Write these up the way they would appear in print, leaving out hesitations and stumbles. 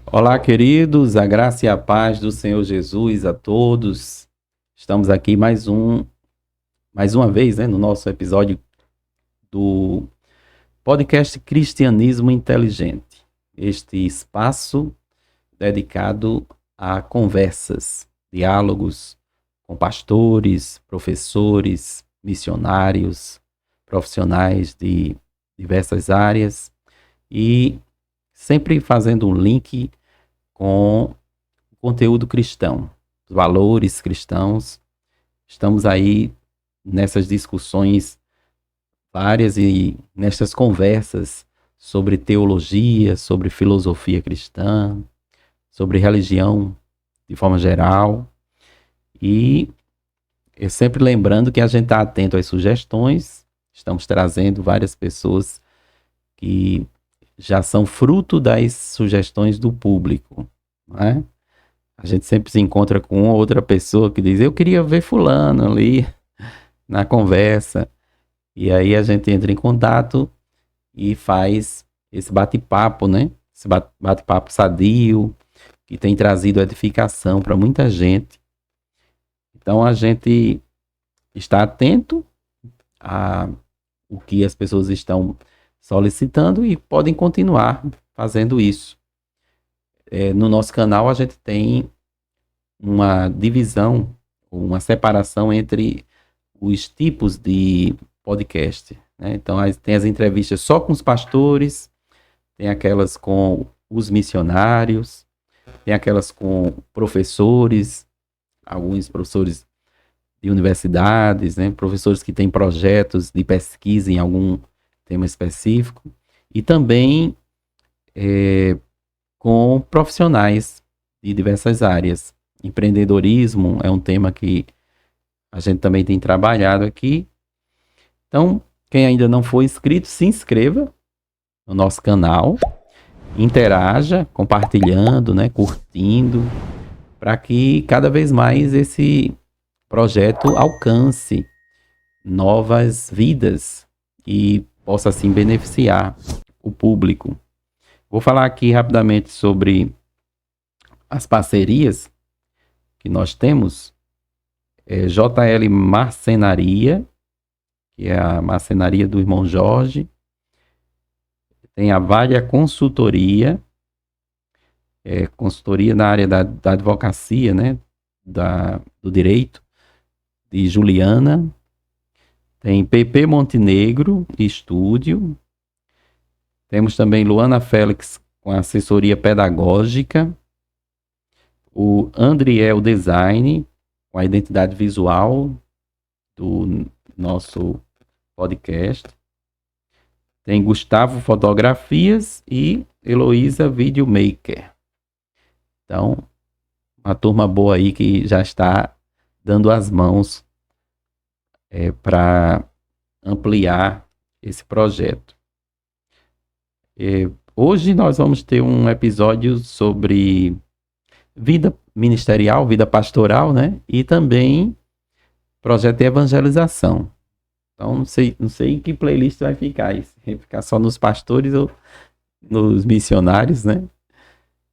Olá, queridos, a graça e a paz do Senhor Jesus a todos. Estamos aqui mais uma vez, né, no nosso episódio do podcast Cristianismo Inteligente. Este espaço dedicado a conversas, diálogos com pastores, professores, missionários, profissionais de diversas áreas e sempre fazendo um link com o conteúdo cristão, os valores cristãos. Estamos aí nessas discussões várias e nessas conversas sobre teologia, sobre filosofia cristã, sobre religião de forma geral. E sempre lembrando que a gente está atento às sugestões, estamos trazendo várias pessoas que já são fruto das sugestões do público, não é? A gente sempre se encontra com uma ou outra pessoa que diz, eu queria ver fulano ali na conversa. E aí a gente entra em contato e faz esse bate-papo, né? Esse bate-papo sadio, que tem trazido edificação para muita gente. Então a gente está atento a o que as pessoas estão solicitando e podem continuar fazendo isso. No nosso canal a gente tem uma divisão, uma separação entre os tipos de podcast, né? Então tem as entrevistas só com os pastores, tem aquelas com os missionários, tem aquelas com professores, alguns professores de universidades, né? Professores que têm projetos de pesquisa em algum tema específico, e também com profissionais de diversas áreas. Empreendedorismo é um tema que a gente também tem trabalhado aqui. Então, quem ainda não foi inscrito, se inscreva no nosso canal, interaja, compartilhando, né, curtindo, para que cada vez mais esse projeto alcance novas vidas e possa assim beneficiar o público. Vou falar aqui rapidamente sobre as parcerias que nós temos. JL Marcenaria, que é a marcenaria do irmão Jorge. Tem a Valha Consultoria, consultoria na área da advocacia, né? Do direito, de Juliana. Tem PP Montenegro, estúdio. Temos também Luana Félix, com assessoria pedagógica. O Andriel Design, com a identidade visual do nosso podcast. Tem Gustavo Fotografias e Heloísa Videomaker. Então, uma turma boa aí que já está dando as mãos para ampliar esse projeto. Hoje nós vamos ter um episódio sobre vida ministerial, vida pastoral, né? E também projeto de evangelização. Então, não sei em que playlist vai ficar. Se vai ficar só nos pastores ou nos missionários, né?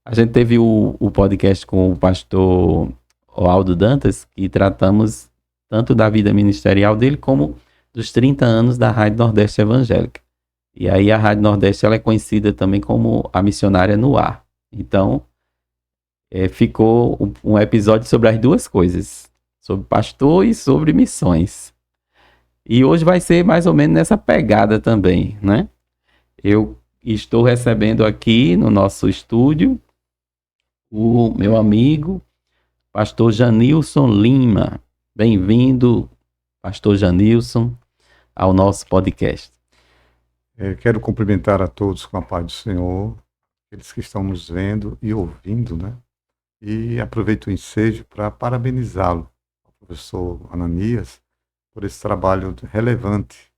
A gente teve o podcast com o pastor Aldo Dantas, que tratamos tanto da vida ministerial dele, como dos 30 anos da Rádio Nordeste Evangélica. E aí a Rádio Nordeste ela é conhecida também como a missionária no ar. Então, ficou um episódio sobre as duas coisas, sobre pastor e sobre missões. E hoje vai ser mais ou menos nessa pegada também, né? Eu estou recebendo aqui no nosso estúdio o meu amigo, pastor Janilson Lima. Bem-vindo, pastor Janilson, ao nosso podcast. Quero cumprimentar a todos com a paz do Senhor, aqueles que estão nos vendo e ouvindo, né? E aproveito o ensejo para parabenizá-lo, o professor Ananias, por esse trabalho relevante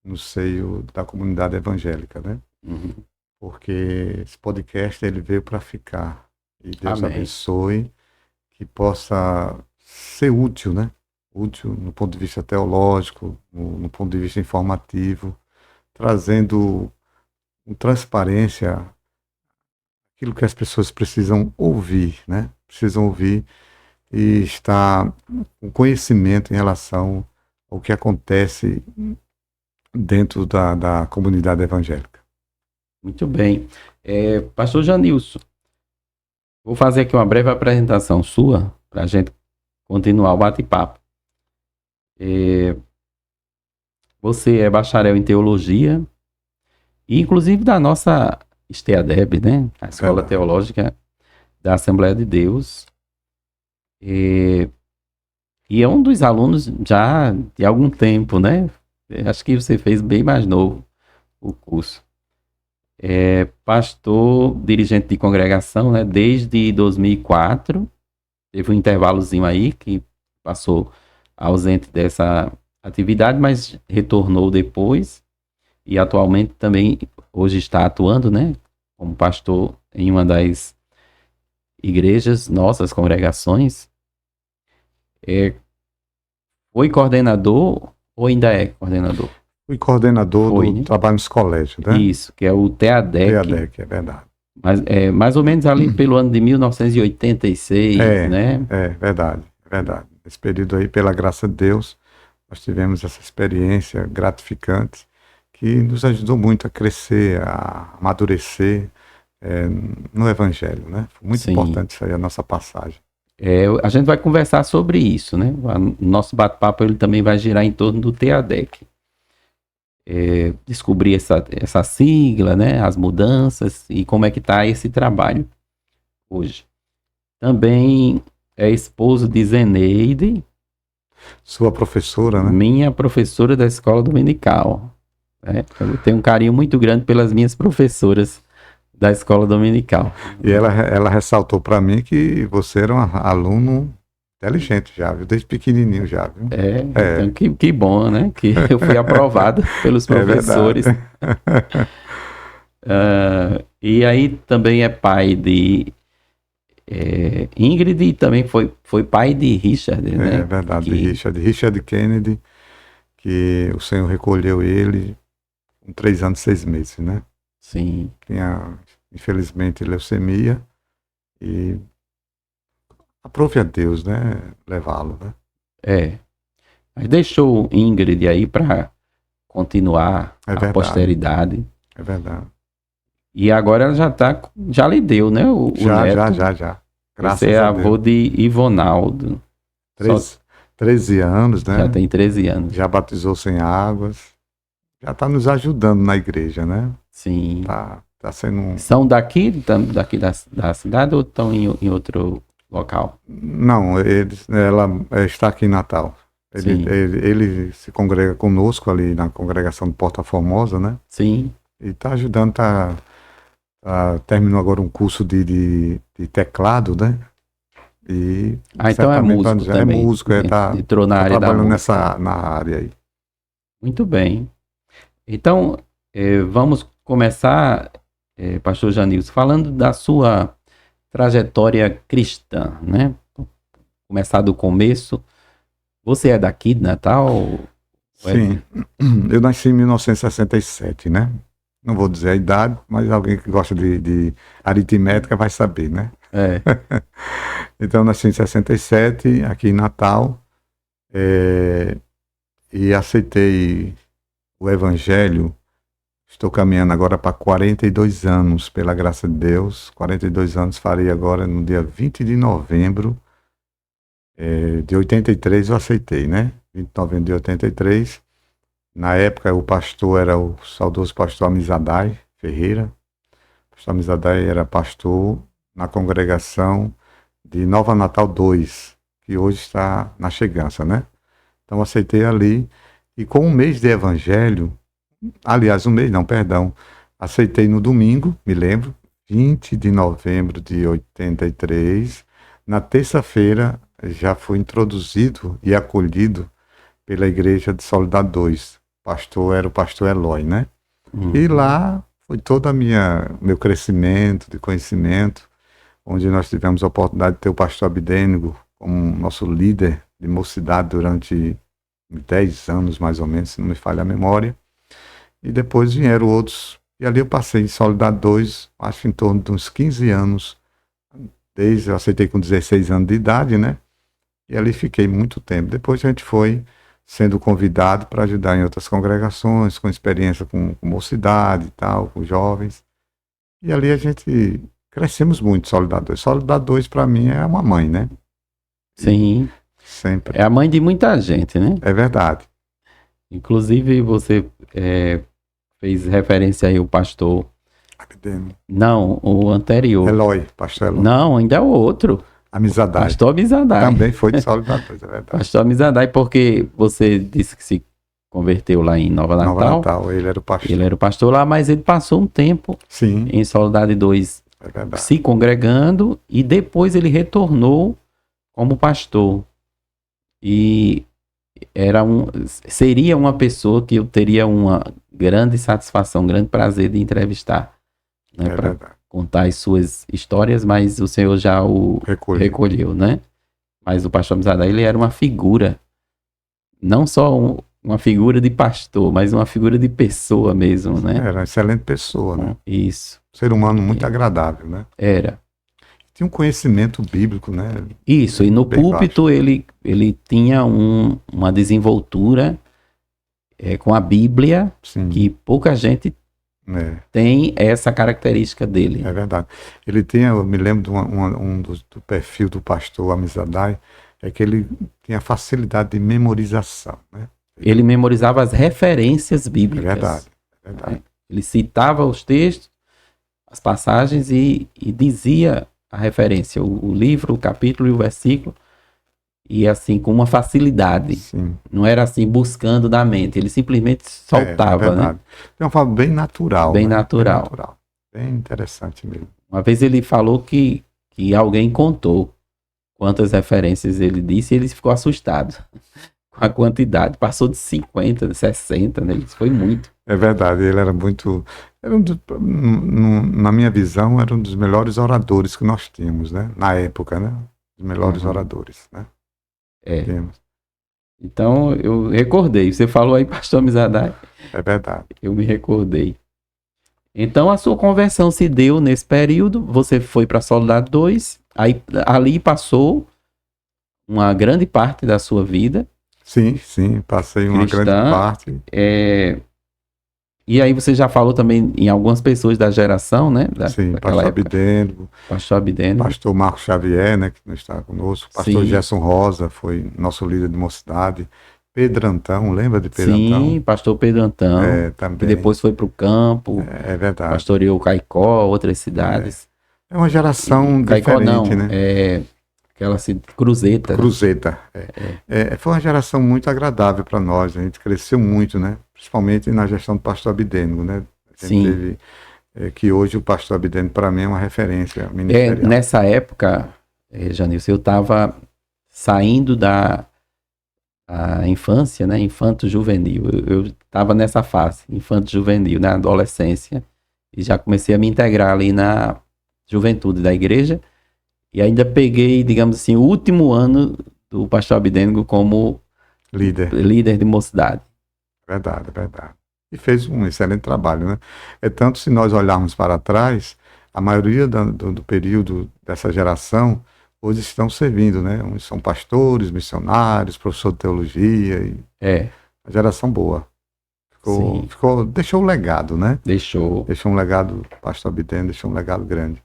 no seio da comunidade evangélica, né? Uhum. Porque esse podcast ele veio para ficar. E Deus Amém. abençoe, que possa ser útil, né? Útil no ponto de vista teológico, no ponto de vista informativo, trazendo com transparência aquilo que as pessoas precisam ouvir, né? Precisam ouvir e estar com conhecimento em relação ao que acontece dentro da comunidade evangélica. Muito bem. Pastor Janilson, vou fazer aqui uma breve apresentação sua para a gente continuar o bate-papo. Você é bacharel em teologia e inclusive da nossa STEADEB, né? A Escola Teológica da Assembleia de Deus. E é um dos alunos já de algum tempo, né? Acho que você fez bem mais novo o curso. Pastor, dirigente de congregação, né? Desde 2004. Teve um intervalozinho aí que passou ausente dessa atividade, mas retornou depois. E atualmente também, hoje está atuando, né? Como pastor em uma das igrejas, nossas congregações. Foi coordenador ou ainda é coordenador? Fui coordenador do trabalho nos colégios, né? Isso, que é o TEADEC. TEADEC, é verdade. Mas mais ou menos ali pelo ano de 1986, né? É verdade. Nesse período aí, pela graça de Deus, nós tivemos essa experiência gratificante que nos ajudou muito a crescer, a amadurecer no Evangelho, né? Foi muito importante isso aí, a nossa passagem. A gente vai conversar sobre isso, né? O nosso bate-papo ele também vai girar em torno do TEADEC. Descobrir essa sigla, né? As mudanças e como é que está esse trabalho hoje. Também é esposo de Zeneide. Sua professora, né? Minha professora da escola dominical. Eu tenho um carinho muito grande pelas minhas professoras da escola dominical. E ela ressaltou para mim que você era um aluno inteligente já, viu? Desde pequenininho já, viu? Então que bom, né? Que eu fui aprovado pelos professores. E aí também é pai de Ingrid e também foi pai de Richard, né? É verdade, Richard Kennedy, que o Senhor recolheu ele com 3 anos e 6 meses, né? Sim. Tinha, infelizmente, leucemia e aprove a Deus, né? Levá-lo, né? Mas deixou Ingrid aí para continuar a posteridade. É verdade. E agora ela já lhe deu, né? O neto. Já. Graças Você é a avô Deus. de Ivonaldo. 13 anos, né? Já tem 13 anos. Já batizou sem águas. Já está nos ajudando na igreja, né? Sim. Tá sendo São daqui da cidade ou estão em outro local? Não, ela está aqui em Natal. Ele se congrega conosco ali na congregação de Porta Formosa, né? Sim. E está ajudando, terminou agora um curso de teclado, né? E então é músico também. É músico, entrou na área trabalhando na área aí. Muito bem. Então, vamos começar, pastor Janilson, falando da sua trajetória cristã, né? Começar do começo. Você é daqui de Natal? Sim, eu nasci em 1967, né? Não vou dizer a idade, mas alguém que gosta de aritmética vai saber, né? Então, eu nasci em 67, aqui em Natal, e aceitei o Evangelho. Estou caminhando agora para 42 anos, pela graça de Deus. 42 anos farei agora no dia 20 de novembro de 83, eu aceitei, né? 20 de novembro de 83. Na época, o pastor era o saudoso pastor Amizadai Ferreira. O pastor Amizadai era pastor na congregação de Nova Natal 2, que hoje está na Chegança, né? Então, aceitei ali. E com um mês de evangelho, aliás, aceitei no domingo, me lembro, 20 de novembro de 83. Na terça-feira, já fui introduzido e acolhido pela Igreja de Soledade 2. Era o pastor Eloy, né? E lá foi todo meu crescimento de conhecimento, onde nós tivemos a oportunidade de ter o pastor Abdênigo como nosso líder de mocidade durante 10 anos, mais ou menos, se não me falha a memória. E depois vieram outros E ali eu passei em Soledade 2, acho que em torno de uns 15 anos, desde eu aceitei com 16 anos de idade, né? E ali fiquei muito tempo. Depois a gente foi sendo convidado para ajudar em outras congregações, com experiência com mocidade e tal, com jovens. E ali a gente crescemos muito, Soledade 2. Soledade 2 para mim é uma mãe, né? Sim. Sempre. É a mãe de muita gente, né? É verdade. Inclusive, você fez referência aí ao pastor. Abdeno. Não, o anterior. Eloy, pastor Eloy. Não, ainda é o outro. Amizadai. Pastor Amizadai. Também foi de Soledade 2, é verdade. Pastor Amizadai, porque você disse que se converteu lá em Nova Natal. Nova Natal, ele era o pastor. Ele era o pastor lá, mas ele passou um tempo Sim, em Soledade 2 é verdade. se congregando e depois ele retornou como pastor. E seria uma pessoa que eu teria uma grande satisfação, um grande prazer de entrevistar, né, É para verdade. contar as suas histórias, mas o Senhor já o recolheu, né? Mas o pastor Amizadai, ele era uma figura, não só uma figura de pastor, mas uma figura de pessoa mesmo, né? Era uma excelente pessoa, né? Isso. Ser humano muito agradável, né? Era. Tinha um conhecimento bíblico, né? Isso, e no Bem púlpito ele tinha uma desenvoltura com a Bíblia, Sim, que pouca gente tem essa característica dele. é verdade. Ele tinha, eu me lembro de do perfil do pastor Amizadai, é que ele tinha facilidade de memorização, né? Ele memorizava as referências É bíblicas. verdade, é verdade. Ele citava os textos, as passagens e dizia a referência, o livro, o capítulo e o versículo, e assim, com uma facilidade. Sim. Não era assim, buscando da mente, ele simplesmente soltava, é verdade. né? Tem uma forma bem natural. Bem né? natural. Bem natural. Bem interessante mesmo. Uma vez ele falou que alguém contou quantas referências ele disse e ele ficou assustado com a quantidade. Passou de 50, de 60, né? Ele disse, foi muito. É verdade, ele era muito... na minha visão, era um dos melhores oradores que nós tínhamos, né? Na época, né? Os melhores oradores, né? Temos. Então, eu recordei. Você falou aí, pastor Amizadai. É verdade. Eu me recordei. Então, a sua conversão se deu nesse período. Você foi para Soledade 2. Aí, ali passou uma grande parte da sua vida. Sim, passei uma cristã, grande parte. E aí você já falou também em algumas pessoas da geração, né? Sim, pastor Abdênico. Pastor Abdênico. Pastor Marcos Xavier, né, que não está conosco. Pastor Gerson Rosa foi nosso líder de mocidade. Pedro Antão, lembra de Pedro Antão? Sim, pastor Pedro Antão. Também. Que depois foi para o campo. É verdade. Pastoreou Caicó, outras cidades. É uma geração Caicó diferente, não, né? Aquela Cruzeta. Cruzeta. Foi uma geração muito agradável para nós. A gente cresceu muito, né? Principalmente na gestão do pastor Abdênico, né? A gente teve, que hoje o pastor Abdênico, para mim, é uma referência ministerial. Nessa época, Janilson, eu estava saindo da infância, né? Infanto-juvenil. Eu estava nessa fase, infanto-juvenil, na adolescência. E já comecei a me integrar ali na juventude da igreja. E ainda peguei, digamos assim, o último ano do pastor Abdênico como líder de mocidade. Verdade. E fez um excelente trabalho, né? Tanto se nós olharmos para trás, a maioria do período dessa geração hoje estão servindo, né? Uns são pastores, missionários, professor de teologia. Uma geração boa. Deixou um legado, né? Deixou um legado, pastor Abdênico deixou um legado grande.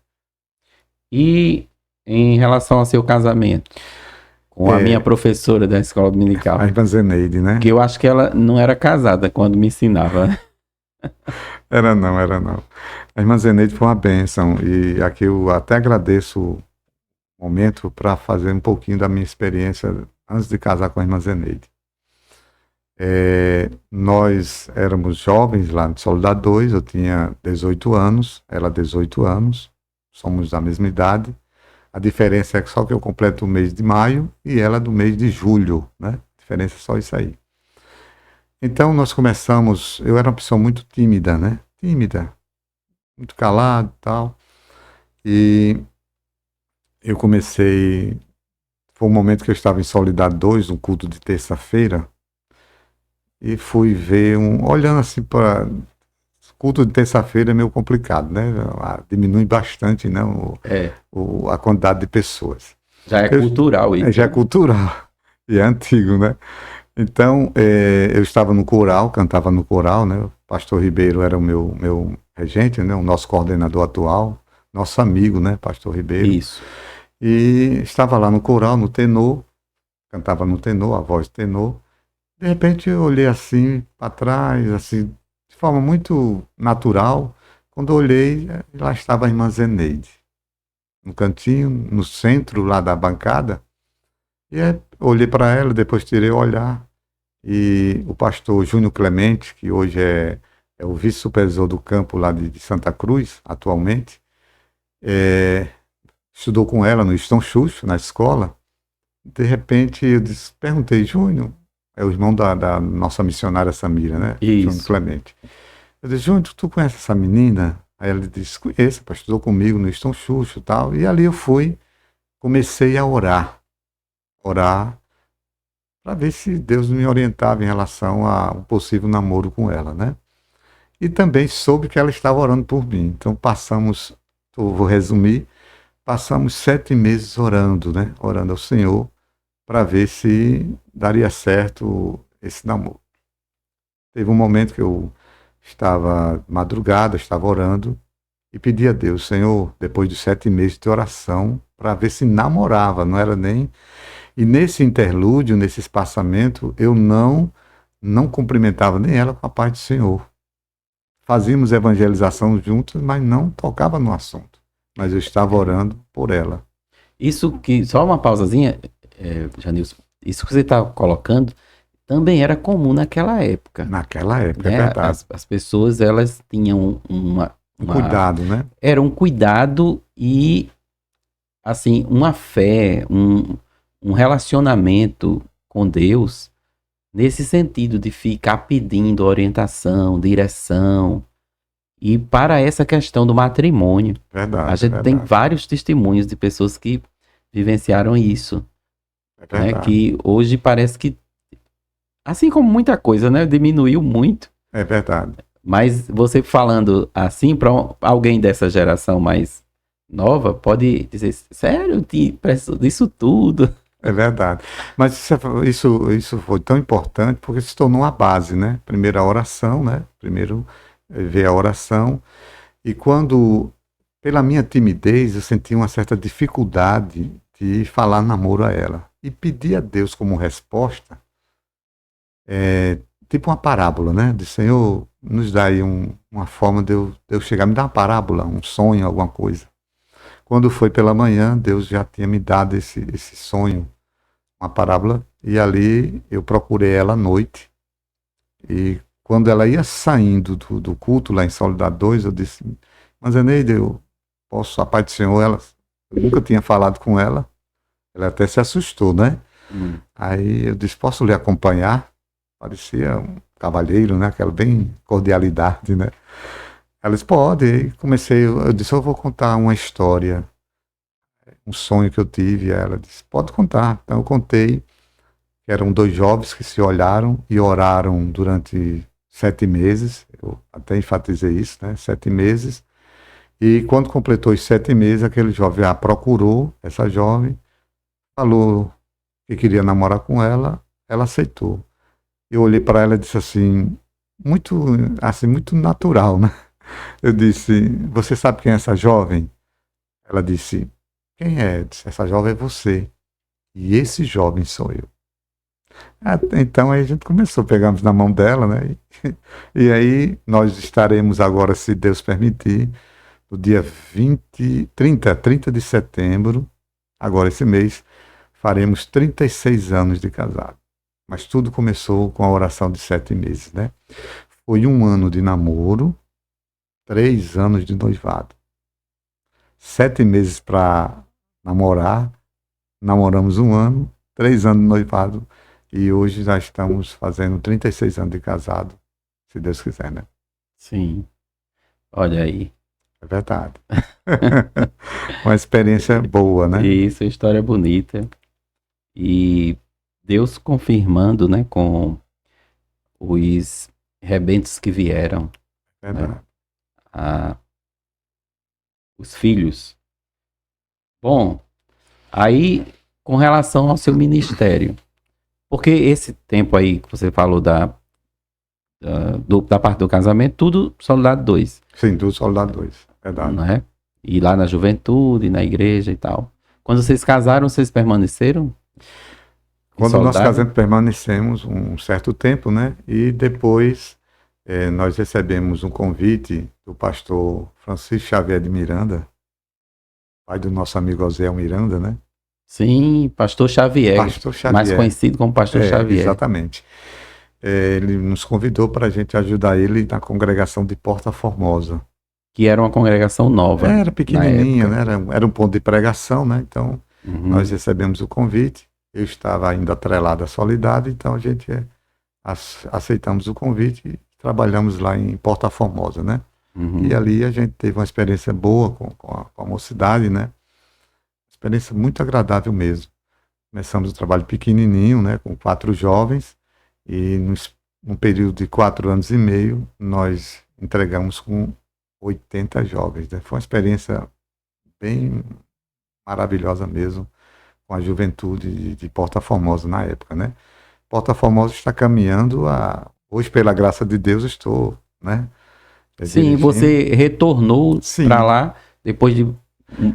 E em relação ao seu casamento com a minha professora da escola dominical, a irmã Zeneide, né? Que eu acho que ela não era casada quando me ensinava. Era não. A irmã Zeneide foi uma bênção e aqui eu até agradeço o momento para fazer um pouquinho da minha experiência antes de casar com a irmã Zeneide. Nós éramos jovens lá de Soledade 2, eu tinha 18 anos, ela 18 anos, somos da mesma idade. A diferença é só que eu completo o mês de maio e ela do mês de julho, né? A diferença é só isso aí. Então nós começamos, eu era uma pessoa muito tímida, né? Muito calado e tal. E eu comecei, foi um momento que eu estava em Soledade 2, um culto de terça-feira, e fui ver olhando assim culto de terça-feira é meio complicado, né? Diminui bastante, né, É, a quantidade de pessoas. já é cultural isso, Já é né? cultural, e é antigo, né? Então, eu estava no coral, cantava no coral, né? O pastor Ribeiro era o meu regente, né? O nosso coordenador atual, nosso amigo, né? Pastor Ribeiro. Isso. E estava lá no coral, no tenor, cantava no tenor, a voz tenor. De repente eu olhei assim para trás, assim, de forma muito natural. Quando eu olhei, lá estava a irmã Zeneide, no cantinho, no centro lá da bancada. E olhei para ela, depois tirei o olhar. E o pastor Júnior Clemente, que hoje é o vice-supervisor do campo lá de Santa Cruz, atualmente, é, estudou com ela no Estão Xuxo, na escola. De repente eu perguntei, Júnior, é o irmão da nossa missionária Samira, né? Júnior Isso. Clemente. Eu disse, Júnior, tu conhece essa menina? Aí ele disse, conheço, pastor, estudou comigo no Estão Xuxo e tal. E ali eu fui, comecei a orar para ver se Deus me orientava em relação a um possível namoro com ela, né? E também soube que ela estava orando por mim. Então passamos, eu vou resumir, passamos 7 meses orando, né? Orando ao Senhor para ver se daria certo esse namoro. Teve um momento que eu estava madrugada, estava orando e pedi a Deus, Senhor, depois de 7 meses de oração, para ver se namorava, não era nem. E nesse interlúdio, nesse espaçamento, eu não cumprimentava nem ela com a paz do Senhor. Fazíamos evangelização juntos, mas não tocava no assunto. Mas eu estava orando por ela. Isso que, só uma pausazinha, Janilson, isso que você está colocando também era comum naquela época, Naquela época, é né? verdade. As pessoas, elas tinham Cuidado, né? era um cuidado e, assim, uma fé, um relacionamento com Deus, nesse sentido de ficar pedindo orientação, direção, e para essa questão do matrimônio. A Verdade, gente tem verdade. vários testemunhos de pessoas que vivenciaram isso, É né? verdade. Que hoje parece que, assim como muita coisa, né? Diminuiu muito. É verdade. Mas você falando assim para alguém dessa geração mais nova, pode dizer, sério, preciso disso tudo. É verdade. Mas isso foi tão importante porque se tornou a base, né? Primeiro a oração, né? Primeiro ver a oração. E quando, pela minha timidez, eu senti uma certa dificuldade de falar namoro a ela. E pedi a Deus como resposta, tipo uma parábola, né? De Senhor, nos dá aí uma forma de eu chegar, me dá uma parábola, um sonho, alguma coisa. Quando foi pela manhã, Deus já tinha me dado esse sonho, uma parábola, e ali eu procurei ela à noite. E quando ela ia saindo do culto lá em Soledade 2, eu disse, mas Eneide, eu posso, a paz do Senhor, eu nunca tinha falado com ela, ela até se assustou, né? Aí eu disse, posso lhe acompanhar? Parecia um cavalheiro, né? Aquela bem cordialidade, né? Ela disse, pode. Aí eu disse, eu vou contar uma história, um sonho que eu tive. Aí ela disse, pode contar. Então eu contei que eram dois jovens que se olharam e oraram durante 7 meses. Eu até enfatizei isso, né? 7 meses. E quando completou os 7 meses, aquele jovem a procurou, essa jovem, falou que queria namorar com ela, ela aceitou. Eu olhei para ela e disse muito, assim, muito natural, né? Eu disse, você sabe quem é essa jovem? Ela disse, quem é? Eu disse, essa jovem é você. E esse jovem sou eu. Então aí a gente começou, pegamos na mão dela, né? E aí nós estaremos agora, se Deus permitir, no dia 30 de setembro, agora esse mês, faremos 36 anos de casado. Mas tudo começou com a oração de 7 meses, né? Foi 1 ano de namoro, 3 anos de noivado. 7 meses para namorar, namoramos 1 ano, 3 anos de noivado e hoje já estamos fazendo 36 anos de casado, se Deus quiser, né? Sim, olha aí. É verdade. Uma experiência boa, né? Isso, história bonita. E Deus confirmando, né, com os rebentos que vieram, É né? verdade. os filhos. Bom, aí com relação ao seu ministério, porque esse tempo aí que você falou da parte do casamento, tudo Soldado 2, Sim, tudo Soldado 2, verdade. não é? E lá na juventude, na igreja e tal. Quando vocês casaram, vocês permaneceram? Quando nós casamos, permanecemos um certo tempo, né? E depois nós recebemos um convite do pastor Francisco Xavier de Miranda, pai do nosso amigo Oséias Miranda, né? Sim, Pastor Xavier, Pastor Xavier. mais conhecido como Pastor Xavier. Exatamente. Ele nos convidou para a gente ajudar ele na congregação de Porta Formosa. Que era uma congregação nova. Era pequenininha, né? Era um ponto de pregação, né? Então, nós recebemos o convite. Eu estava ainda atrelado à Solidade, então a gente aceitamos o convite e trabalhamos lá em Porta Formosa, né? E ali a gente teve uma experiência boa com a mocidade, né? Experiência muito agradável mesmo. Começamos o trabalho pequenininho, né? Com 4 jovens e num período de 4 anos e meio nós entregamos com 80 jovens, né? Foi uma experiência bem maravilhosa mesmo, com a juventude de Porta Formosa na época, né? Porta Formosa está caminhando hoje, pela graça de Deus, estou, né? Sim, você retornou para lá depois de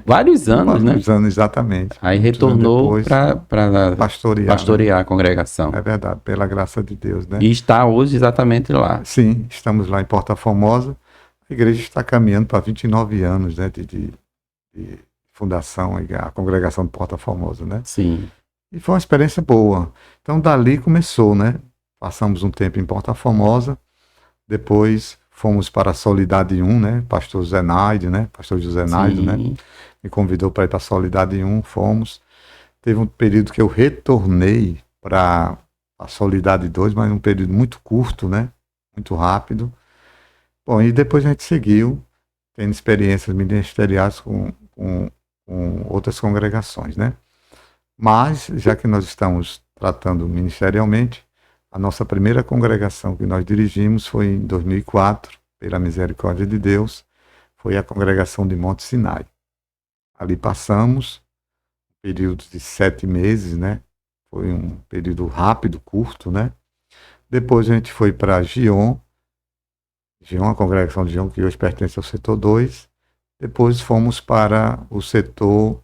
vários anos, né? Vários anos, exatamente. Aí retornou para pastorear a congregação. É verdade, pela graça de Deus, né? E está hoje exatamente lá. Sim, estamos lá em Porta Formosa. A igreja está caminhando para 29 anos, né, de fundação, a congregação de Porta Formosa, né? Sim. E foi uma experiência boa. Então, dali começou, né? Passamos um tempo em Porta Formosa, depois fomos para a Solidade 1, né? Pastor Zenaide, né? Pastor José Naide, né? Me convidou para ir para a Solidade 1, fomos. Teve um período que eu retornei para a Solidade 2, mas um período muito curto, né? Muito rápido. Bom, e depois a gente seguiu, tendo experiências ministeriais com outras congregações, né? Mas, já que nós estamos tratando ministerialmente, a nossa primeira congregação que nós dirigimos foi em 2004, pela misericórdia de Deus, foi a congregação de Monte Sinai. Ali passamos um período de 7 meses, né? Foi um período rápido, curto, né? Depois a gente foi para Gion, a congregação de Gion, que hoje pertence ao setor 2. Depois fomos para o setor,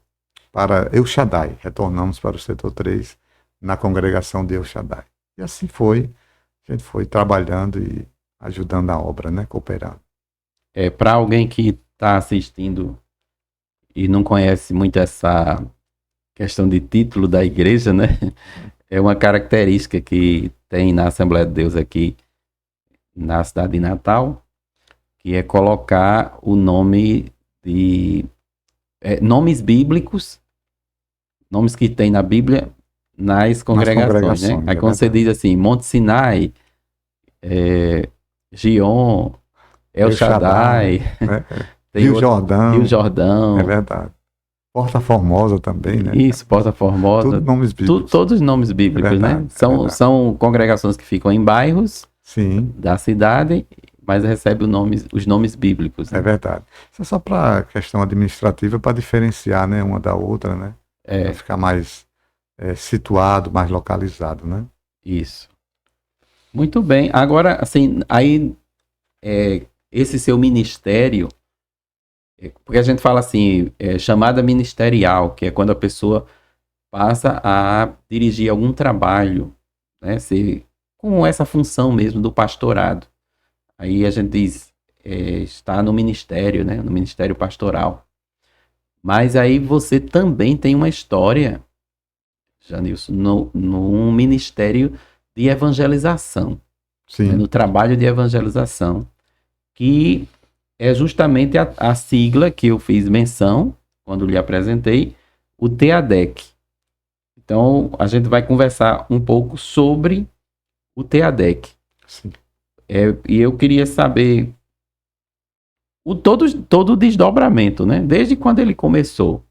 para El Shaddai, retornamos para o setor 3, na congregação de El Shaddai. E assim foi, a gente foi trabalhando e ajudando a obra, né, cooperando. Para alguém que está assistindo e não conhece muito essa questão de título da igreja, né, é uma característica que tem na Assembleia de Deus aqui na cidade de Natal, que é colocar o nome de nomes bíblicos, nomes que tem na Bíblia, nas congregações, né? Aí quando você diz assim, Monte Sinai, Gion, El Shaddai, Rio Jordão. É verdade. Porta Formosa também, né? Isso, Porta Formosa. Todos nomes bíblicos. Todos nomes bíblicos, verdade, né? São congregações que ficam em bairros da cidade, mas recebem os nomes bíblicos. Né? É verdade. Isso é só para questão administrativa, para diferenciar, né, uma da outra, né? Para ficar mais situado, mais localizado, né? Isso. Muito bem. Agora, assim, aí esse seu ministério, porque a gente fala assim, chamada ministerial, que é quando a pessoa passa a dirigir algum trabalho, né, com essa função mesmo do pastorado. Aí a gente diz, está no ministério, né, no ministério pastoral. Mas aí você também tem uma história, Janilson, no ministério de evangelização, né, no trabalho de evangelização, que é justamente a sigla que eu fiz menção, quando lhe apresentei, o TEADEC. Então, a gente vai conversar um pouco sobre o TEADEC. Sim. E eu queria saber todo o desdobramento, né? Desde quando ele começou.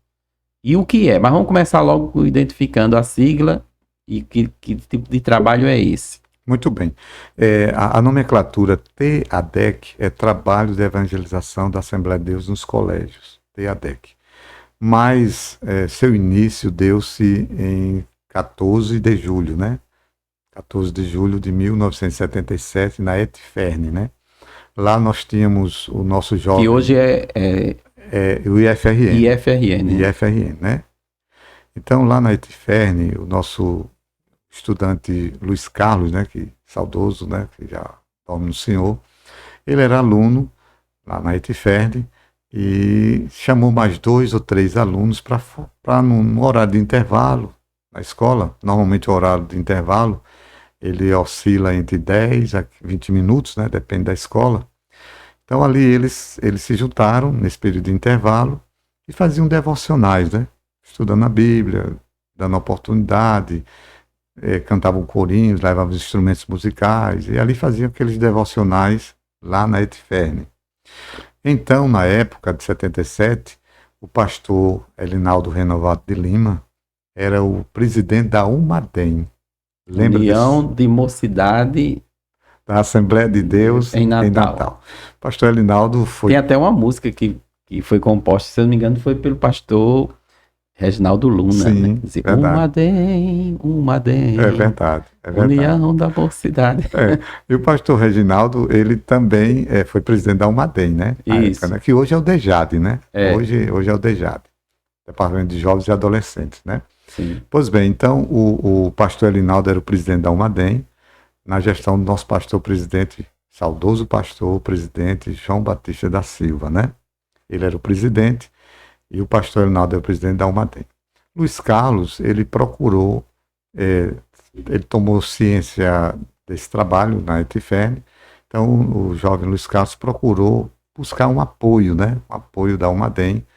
E o que é? Mas vamos começar logo identificando a sigla e que tipo de trabalho é esse. Muito bem. A nomenclatura TADEC é Trabalho de Evangelização da Assembleia de Deus nos Colégios, TADEC. Mas seu início deu-se em 14 de julho, né? 14 de julho de 1977, na ETFERN, né? Lá nós tínhamos o nosso jovem... Que hoje é o IFRN. IFRN. IFRN, né? Então, lá na ETFERN, o nosso estudante Luiz Carlos, né, que saudoso, né, que já dorme no Senhor, ele era aluno lá na ETFERN e chamou mais 2 ou 3 alunos para no horário de intervalo na escola. Normalmente o horário de intervalo ele oscila entre 10 a 20 minutos, né, depende da escola. Então ali eles se juntaram nesse período de intervalo e faziam devocionais, né, estudando a Bíblia, dando oportunidade, cantavam corinhos, levavam os instrumentos musicais e ali faziam aqueles devocionais lá na ETFERN. Então, na época de 77, o pastor Elinaldo Renovato de Lima era o presidente da UMADEM. Lembra União de Mocidade da Assembleia de Deus em Natal. O pastor Elinaldo foi... Tem até uma música que foi composta, se eu não me engano, foi pelo pastor Reginaldo Luna. Sim, né? Dizer, verdade. Umadem. É verdade. União da Mocidade. E o pastor Reginaldo, ele também foi presidente da UMADEM, né? Isso. Época, né? Que hoje é o DEJAD, né? É. Hoje é o DEJAD, Departamento de Jovens e Adolescentes, né? Sim. Pois bem, então o pastor Elinaldo era o presidente da UMADEM, na gestão do nosso pastor-presidente, saudoso pastor-presidente João Batista da Silva, né? Ele era o presidente e o pastor Elinaldo era o presidente da UMADEM. Luiz Carlos, ele procurou, ele tomou ciência desse trabalho na ETFERN, então o jovem Luiz Carlos procurou buscar um apoio, né? Um apoio da UMADEM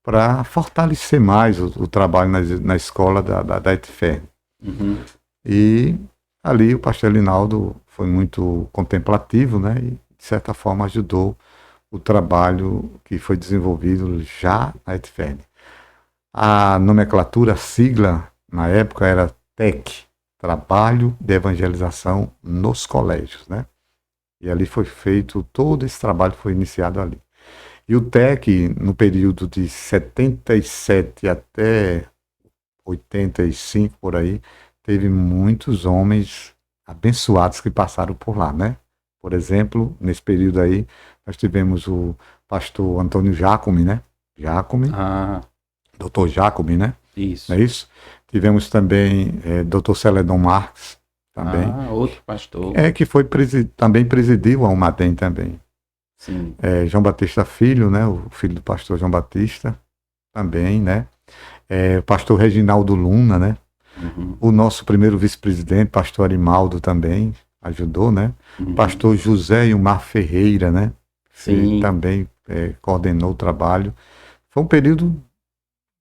para fortalecer mais o trabalho na escola da ETFERN. Uhum. E ali o pastor Elinaldo foi muito contemplativo, né? E, de certa forma, ajudou o trabalho que foi desenvolvido já na ETFERN. A nomenclatura, a sigla, na época, era TEC, Trabalho de Evangelização nos Colégios, né? E ali foi feito, todo esse trabalho foi iniciado ali. E o TEC, no período de 77 até 85, por aí, teve muitos homens abençoados que passaram por lá, né? Por exemplo, nesse período aí, nós tivemos o pastor Antônio Jacome, né? Doutor Jacome, né? Isso. Não é isso? Tivemos também doutor Celedon Marques, também. Outro pastor. Que foi também presidiu a UMADEM também. Sim. João Batista Filho, né? O filho do pastor João Batista, também, né? O pastor Reginaldo Luna, né? Uhum. O nosso primeiro vice-presidente, pastor Arimaldo, também ajudou, né? Uhum. Pastor José Ilmar Ferreira, né? Sim. Ele também coordenou o trabalho. Foi um período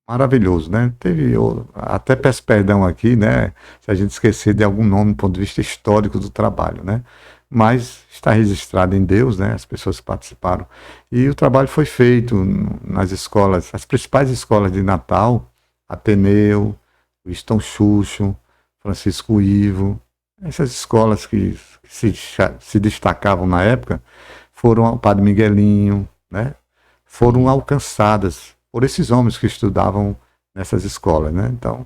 maravilhoso, né? Teve, até peço perdão aqui, né? Se a gente esquecer de algum nome do ponto de vista histórico do trabalho, né? Mas está registrado em Deus, né? As pessoas que participaram. E o trabalho foi feito nas escolas, as principais escolas de Natal, Ateneu, Winston Xuxo, Francisco Ivo. Essas escolas que se destacavam na época foram ao Padre Miguelinho, né? Foram alcançadas por esses homens que estudavam nessas escolas, né? Então,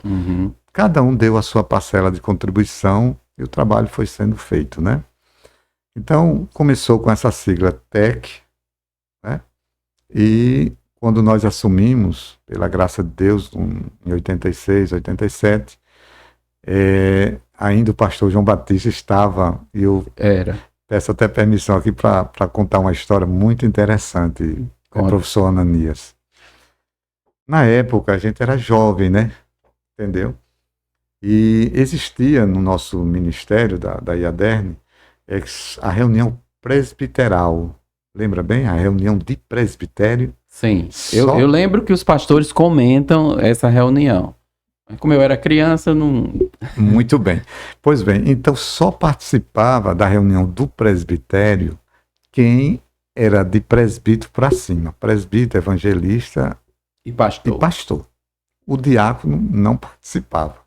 cada um deu a sua parcela de contribuição e o trabalho foi sendo feito, né? Então, começou com essa sigla TEC, né? E quando nós assumimos, pela graça de Deus, em 86, 87, ainda o pastor João Batista estava, e eu peço até permissão aqui para contar uma história muito interessante com o professor Ananias. Na época, a gente era jovem, né? Entendeu? E existia no nosso ministério da IADERN a reunião presbiteral. Lembra bem? A reunião de presbitério. Sim. Eu lembro que os pastores comentam essa reunião. Como eu era criança, não... Muito bem. Pois bem, então só participava da reunião do presbitério quem era de presbítero para cima. Presbítero, evangelista e pastor. O diácono não participava.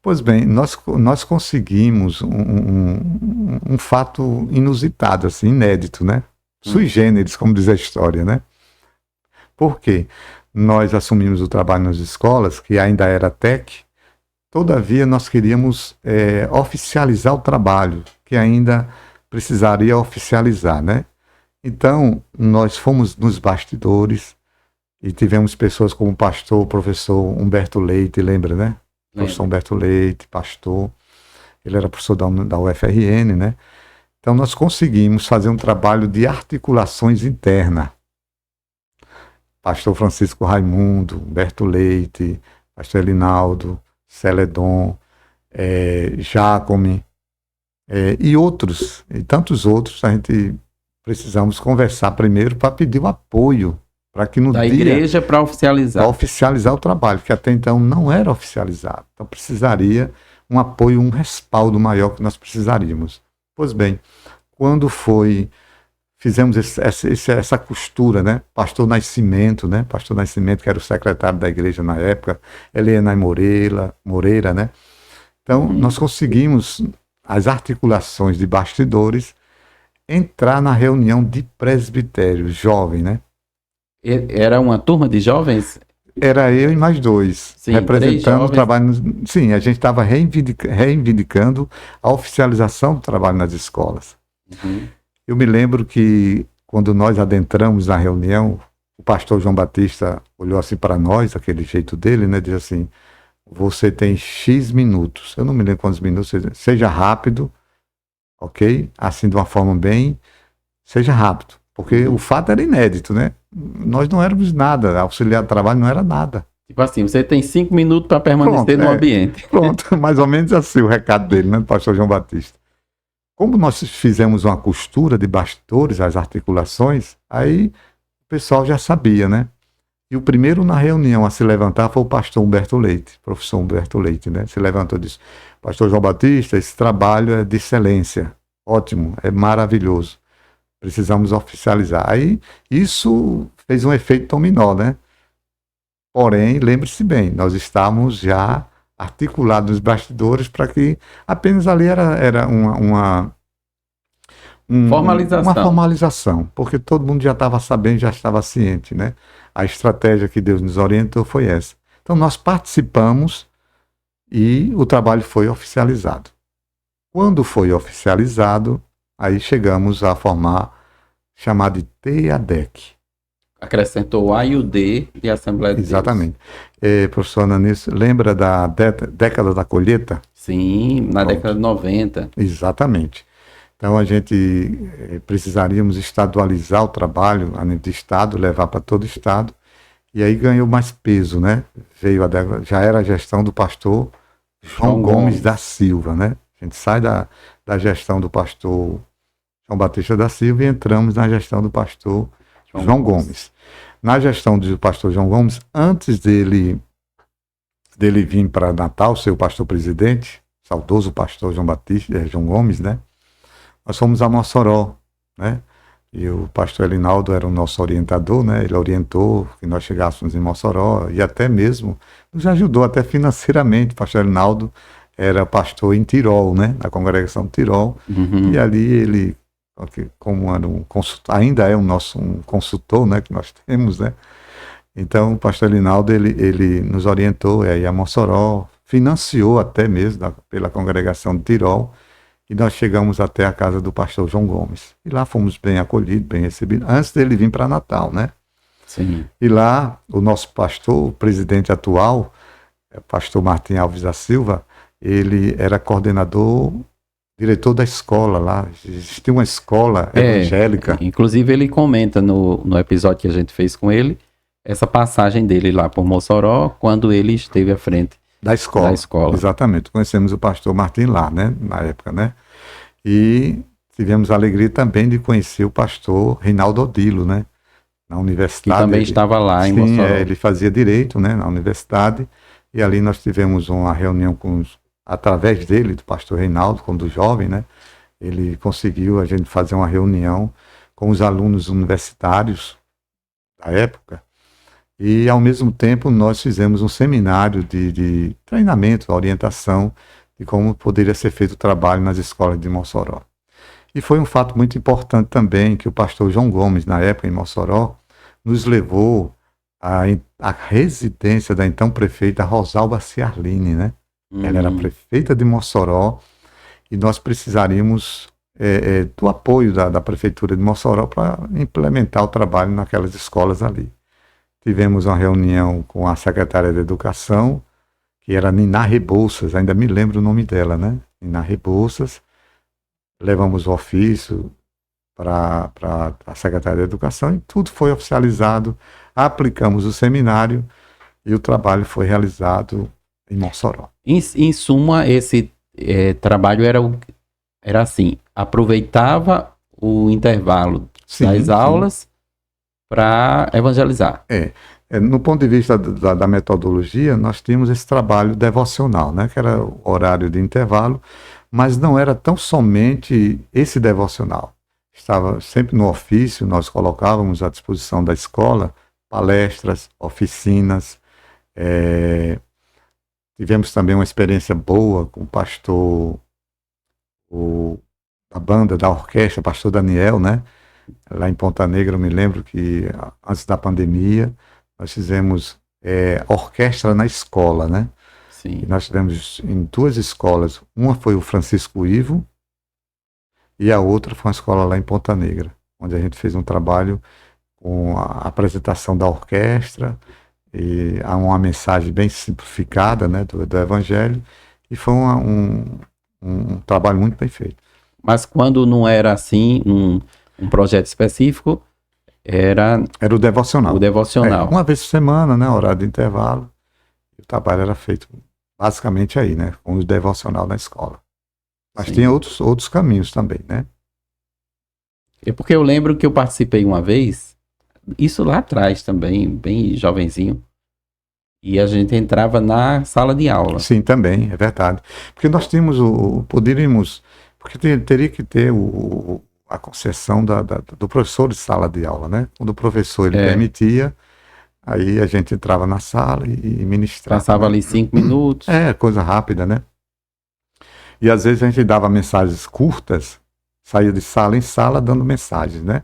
Pois bem, nós conseguimos um fato inusitado, assim, inédito, né? Sui generis, como diz a história, né? Por quê? Nós assumimos o trabalho nas escolas, que ainda era TEC, todavia nós queríamos oficializar o trabalho, que ainda precisaria oficializar, né? Então, nós fomos nos bastidores e tivemos pessoas como o professor Humberto Leite, lembra, né? Professor Humberto Leite, pastor, ele era professor da UFRN, né? Então nós conseguimos fazer um trabalho de articulações interna. Pastor Francisco Raimundo, Humberto Leite, pastor Elinaldo, Celedon, Jacome, e outros, e tantos outros, a gente precisamos conversar primeiro para pedir o apoio para que no da dia igreja para oficializar o trabalho, que até então não era oficializado. Então precisaria um apoio, um respaldo maior que nós precisaríamos. Pois bem, quando fizemos essa costura, né? Pastor Nascimento, né? Pastor Nascimento, que era o secretário da igreja na época, Helena Moreira, né? Então nós conseguimos as articulações de bastidores entrar na reunião de presbitério jovem, né? Era uma turma de jovens? Era eu e mais dois, Sim, representando o trabalho. Sim, a gente estava reivindicando a oficialização do trabalho nas escolas. Uhum. Eu me lembro que, quando nós adentramos na reunião, o pastor João Batista olhou assim para nós, aquele jeito dele, né? Disse assim: você tem X minutos. Eu não me lembro quantos minutos, seja rápido, ok? Assim, de uma forma bem. Seja rápido. Porque o fato era inédito, né? Nós não éramos nada, auxiliar de trabalho não era nada. Tipo assim, você tem 5 minutos para permanecer no ambiente. Pronto, mais ou menos assim o recado dele, né, do pastor João Batista. Como nós fizemos uma costura de bastidores, as articulações, aí o pessoal já sabia, né? E o primeiro na reunião a se levantar foi o pastor Humberto Leite, professor Humberto Leite, né? Se levantou e disse: pastor João Batista, esse trabalho é de excelência, ótimo, é maravilhoso. Precisamos oficializar. Aí isso fez um efeito dominó, né? Porém, lembre-se bem, nós estávamos já articulados nos bastidores para que apenas ali era uma formalização, porque todo mundo já estava sabendo, já estava ciente, né? A estratégia que Deus nos orientou foi essa. Então nós participamos e o trabalho foi oficializado. Quando foi oficializado, aí chegamos a formar, chamado de TEADEC. Acrescentou o A e o D de Assembleia de Deus. Exatamente. Professor Ananis, lembra da década da colheita? Sim, na década de 90. Exatamente. Então a gente precisaríamos estadualizar o trabalho a nível de estado, levar para todo o estado, e aí ganhou mais peso, né? Veio já era a gestão do pastor João Gomes da Silva, né? A gente sai da gestão do pastor João Batista da Silva e entramos na gestão do pastor João Gomes. Na gestão do pastor João Gomes, antes dele vir para Natal, ser o pastor presidente, saudoso pastor João Gomes, né? Nós fomos a Mossoró, né? E o pastor Elinaldo era o nosso orientador, né? Ele orientou que nós chegássemos em Mossoró e até mesmo nos ajudou até financeiramente. O pastor Elinaldo era pastor em Tirol, né? Na congregação de Tirol. Uhum. E ali ele, como era ainda é um consultor, né? Que nós temos, né? Então o pastor Elinaldo, ele nos orientou aí a Mossoró, financiou até mesmo pela congregação de Tirol. E nós chegamos até a casa do pastor João Gomes. E lá fomos bem acolhidos, bem recebidos, antes dele vir para Natal, né? Sim. E lá, o nosso pastor, o presidente atual, pastor Martim Alves da Silva, ele era coordenador, diretor da escola lá. Existia uma escola evangélica. Inclusive, ele comenta no episódio que a gente fez com ele, essa passagem dele lá por Mossoró, quando ele esteve à frente da escola. Exatamente. Conhecemos o pastor Martim lá, né? Na época, né? E tivemos a alegria também de conhecer o pastor Reinaldo Odilo, né? Na universidade. Que também estava lá em Mossoró. Ele fazia direito, né? Na universidade. E ali nós tivemos uma reunião através dele, do pastor Reinaldo, quando jovem, né? Ele conseguiu a gente fazer uma reunião com os alunos universitários da época. E, ao mesmo tempo, nós fizemos um seminário de treinamento, orientação de como poderia ser feito o trabalho nas escolas de Mossoró. E foi um fato muito importante também que o pastor João Gomes, na época em Mossoró, nos levou à residência da então prefeita Rosalba Ciarline, né? Ela era prefeita de Mossoró e nós precisaríamos do apoio da prefeitura de Mossoró para implementar o trabalho naquelas escolas ali. Tivemos uma reunião com a secretária de Educação, que era Niná Rebouças, ainda me lembro o nome dela, né? Niná Rebouças. Levamos o ofício para a secretária de Educação e tudo foi oficializado. Aplicamos o seminário e o trabalho foi realizado em Mossoró. Em suma, esse trabalho era assim, aproveitava o intervalo das aulas para evangelizar. No ponto de vista da metodologia, nós tínhamos esse trabalho devocional, né, que era o horário de intervalo, mas não era tão somente esse devocional. Estava sempre no ofício, nós colocávamos à disposição da escola palestras, oficinas. Tivemos também uma experiência boa com o pastor, da banda, da orquestra, pastor Daniel, né? Lá em Ponta Negra, eu me lembro que antes da pandemia, nós fizemos orquestra na escola, né? Sim. E nós tivemos em 2 escolas. Uma foi o Francisco Ivo e a outra foi uma escola lá em Ponta Negra, onde a gente fez um trabalho com a apresentação da orquestra e há uma mensagem bem simplificada, né, do Evangelho, e foi um trabalho muito bem feito. Mas quando não era assim, um projeto específico, era o devocional. O devocional. Uma vez por semana, né, horário de intervalo, o trabalho era feito basicamente aí, né, com o devocional na escola. Mas Sim. tem outros caminhos também, né? É porque eu lembro que eu participei uma vez, isso lá atrás também, bem jovenzinho, e a gente entrava na sala de aula. Sim, também, é verdade. Porque nós tínhamos poderíamos, porque teria que ter a concessão do professor de sala de aula, né? Quando o professor ele permitia, aí a gente entrava na sala e ministrava. Passava, né? ali 5 minutos. Coisa rápida, né? E às vezes a gente dava mensagens curtas, saía de sala em sala dando mensagens, né?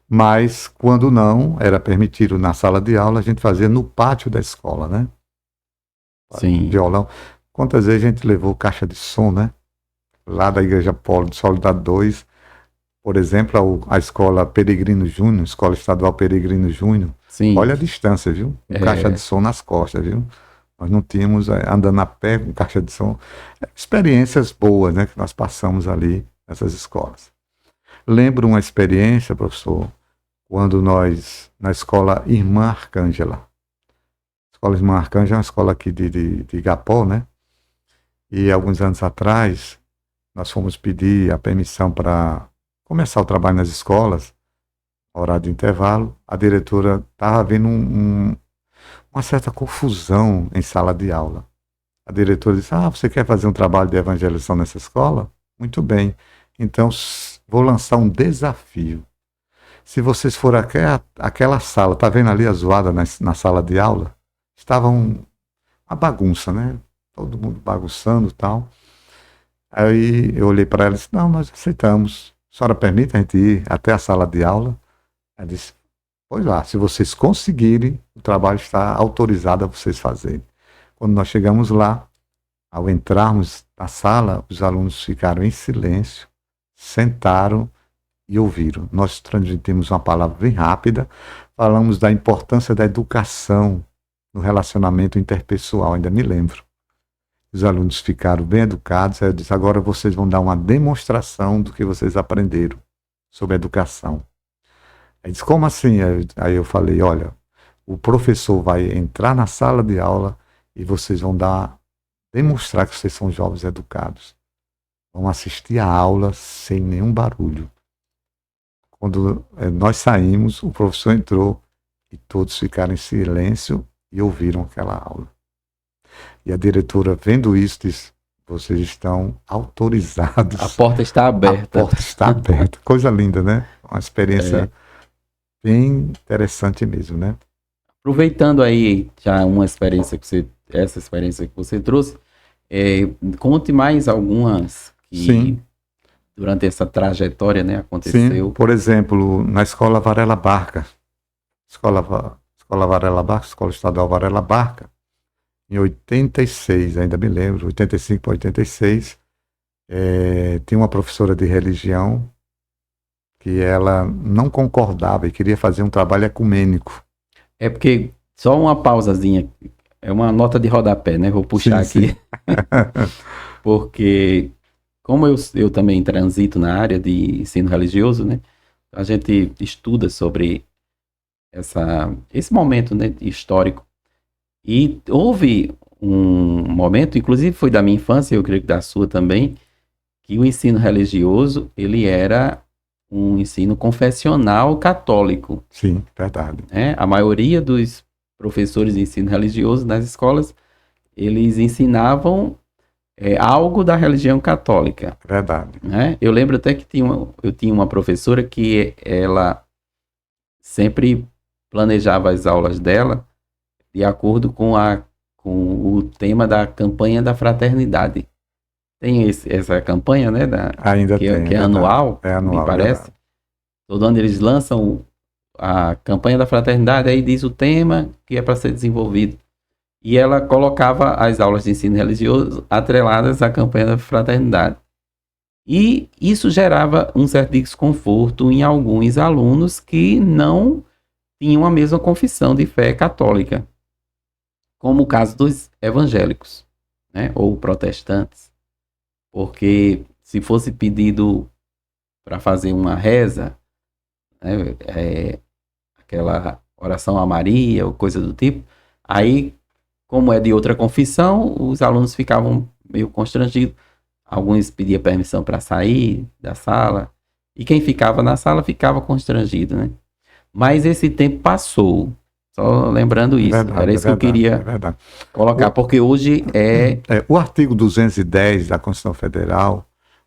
Mas quando não era permitido na sala de aula, a gente fazia no pátio da escola, né? Sim. Violão. Quantas vezes a gente levou caixa de som, né? Lá da Igreja Polo de Soledade 2, por exemplo, a escola Peregrino Júnior, Escola Estadual Peregrino Júnior. Sim. Olha a distância, viu? Com caixa de som nas costas, viu? Nós não tínhamos andando a pé com caixa de som. Experiências boas, né? Que nós passamos ali nessas escolas. Lembro uma experiência, professor, quando nós, na escola Irmã Arcângela. A escola Irmã Arcângela é uma escola aqui de Igapó, né? E alguns anos atrás, nós fomos pedir a permissão para começar o trabalho nas escolas, horário de intervalo. A diretora estava vendo uma certa confusão em sala de aula. A diretora disse, você quer fazer um trabalho de evangelização nessa escola? Muito bem. Então, vou lançar um desafio. Se vocês forem aquela sala, tá vendo ali a zoada na sala de aula? Estava uma bagunça, né? Todo mundo bagunçando e tal. Aí eu olhei para ela e disse, não, nós aceitamos. A senhora permite a gente ir até a sala de aula? Ela disse, pois lá, se vocês conseguirem, o trabalho está autorizado a vocês fazerem. Quando nós chegamos lá, ao entrarmos na sala, os alunos ficaram em silêncio, sentaram e ouviram. Nós transmitimos uma palavra bem rápida, falamos da importância da educação no relacionamento interpessoal, ainda me lembro. Os alunos ficaram bem educados, aí eu disse, agora vocês vão dar uma demonstração do que vocês aprenderam sobre educação. Aí disse, como assim? Aí eu falei, olha, o professor vai entrar na sala de aula e vocês vão demonstrar que vocês são jovens educados. Vão assistir a aula sem nenhum barulho. Quando nós saímos, o professor entrou e todos ficaram em silêncio e ouviram aquela aula. E a diretora, vendo isso, disse, vocês estão autorizados. A porta está aberta. A porta está aberta. Coisa linda, né? Uma experiência bem interessante mesmo, né? Aproveitando aí já essa experiência que você trouxe, conte mais algumas que Sim, durante essa trajetória, né, sim. aconteceu. Por exemplo, na escola Varela Barca, escola Varela Barca, Escola Estadual Varela Barca, em 86, ainda me lembro, 85 para 86, tinha uma professora de religião que ela não concordava e queria fazer um trabalho ecumênico. É porque, só uma pausazinha, é uma nota de rodapé, né? Vou puxar Sim, sim. aqui, porque como eu também transito na área de ensino religioso, né? A gente estuda sobre esse momento, né, histórico. E houve um momento, inclusive foi da minha infância, eu creio que da sua também, que o ensino religioso, ele era um ensino confessional católico, Sim, verdade. né? A maioria dos professores de ensino religioso nas escolas, eles ensinavam algo da religião católica, Verdade. né? Eu lembro até que eu tinha uma professora que ela sempre planejava as aulas dela de acordo com o tema da campanha da fraternidade. Tem essa campanha, né, Ainda que tem, é verdade. anual, É me anual, parece. verdade. Todo ano eles lançam a campanha da fraternidade, aí diz o tema que é para ser desenvolvido. E ela colocava as aulas de ensino religioso atreladas à campanha da fraternidade. E isso gerava um certo desconforto em alguns alunos que não tinham a mesma confissão de fé católica, como o caso dos evangélicos, né, ou protestantes. Porque se fosse pedido para fazer uma reza, né, aquela oração a Maria ou coisa do tipo, aí, como é de outra confissão, os alunos ficavam meio constrangidos. Alguns pediam permissão para sair da sala, e quem ficava na sala ficava constrangido, né? Mas esse tempo passou, só lembrando É isso. Era verdade, é isso que eu verdade, é queria verdade. colocar, O, porque hoje o artigo 210 da Constituição Federal,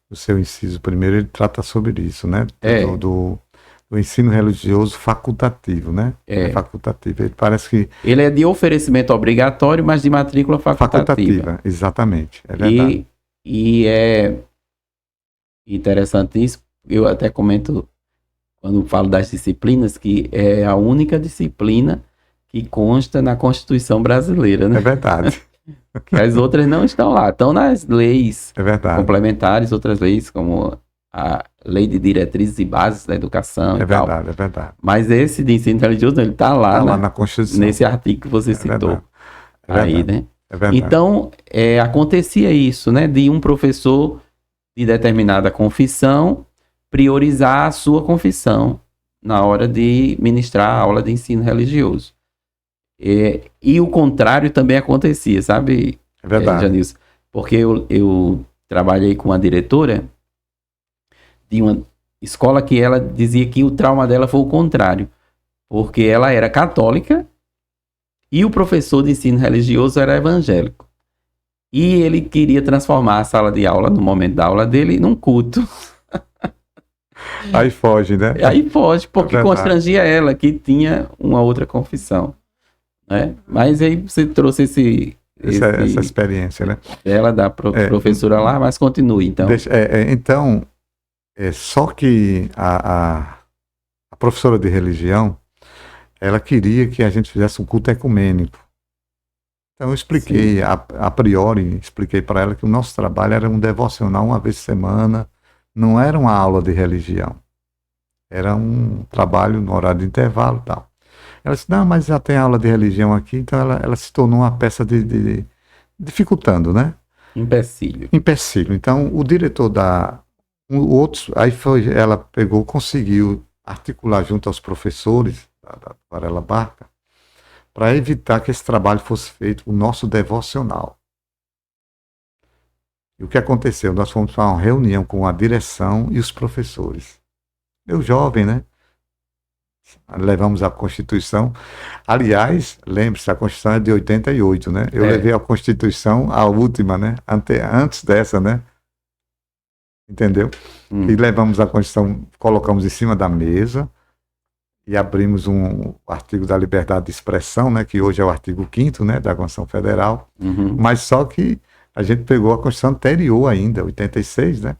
o seu inciso primeiro, ele trata sobre isso, né? é, Do ensino religioso facultativo, né? Ele é é. facultativo. Ele parece que Ele é de oferecimento obrigatório, mas de matrícula facultativa. facultativa, exatamente, é verdade. E, e é interessante isso, eu até comento quando falo das disciplinas, que é a única disciplina que consta na Constituição brasileira, É né? verdade, Que as outras não estão lá, estão nas leis é verdade, complementares, outras leis, como a Lei de Diretrizes e Bases da Educação e é tal. verdade, é verdade. Mas esse de ensino religioso, ele está lá, Está lá na Constituição. nesse artigo que você É verdade, citou é aí, verdade, né? é verdade. Então, acontecia isso, né? De um professor de determinada confissão priorizar a sua confissão na hora de ministrar a aula de ensino religioso. E o contrário também acontecia, sabe, É verdade. Janilson? Porque eu trabalhei com uma diretora de uma escola que ela dizia que o trauma dela foi o contrário, porque ela era católica e o professor de ensino religioso era evangélico. E ele queria transformar a sala de aula, no momento da aula dele, num culto. Aí foge, né? Aí foge, porque verdade. constrangia ela, que tinha uma outra confissão, né? Mas aí você trouxe Essa experiência, né? dela da professora lá, mas continue, então. Então, só que a professora de religião, ela queria que a gente fizesse um culto ecumênico. Então eu expliquei, a priori, expliquei para ela que o nosso trabalho era um devocional uma vez por semana, não era uma aula de religião. Era um trabalho no horário de intervalo e tal. Ela disse, não, mas já tem aula de religião aqui, então ela se tornou uma peça de dificultando, né? Empecilho. Empecilho. Então, o diretor aí ela pegou, conseguiu articular junto aos professores da Varela Barca, para evitar que esse trabalho fosse feito, o nosso devocional. E o que aconteceu? Nós fomos para uma reunião com a direção e os professores. Eu jovem, né? Levamos a Constituição. Aliás, lembre-se, a Constituição é de 88, né? Eu levei a Constituição, a última, né? Antes dessa, né? Entendeu? E levamos a Constituição, colocamos em cima da mesa e abrimos um artigo da liberdade de expressão, né, que hoje é o artigo 5º, né, da Constituição Federal, mas só que a gente pegou a Constituição anterior ainda, 86, né,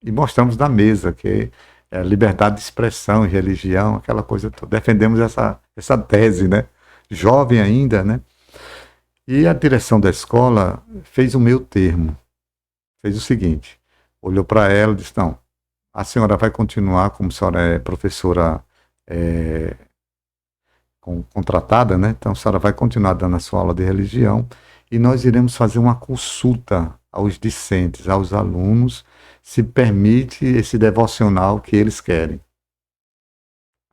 e mostramos na mesa, que é a liberdade de expressão e religião, aquela coisa toda. Defendemos essa tese, né, jovem ainda, né, e a direção da escola fez o meio termo, fez o seguinte, olhou para ela e disse, não, a senhora vai continuar, como a senhora é professora contratada, né? Então a senhora vai continuar dando a sua aula de religião e nós iremos fazer uma consulta aos discentes, aos alunos, se permite esse devocional que eles querem.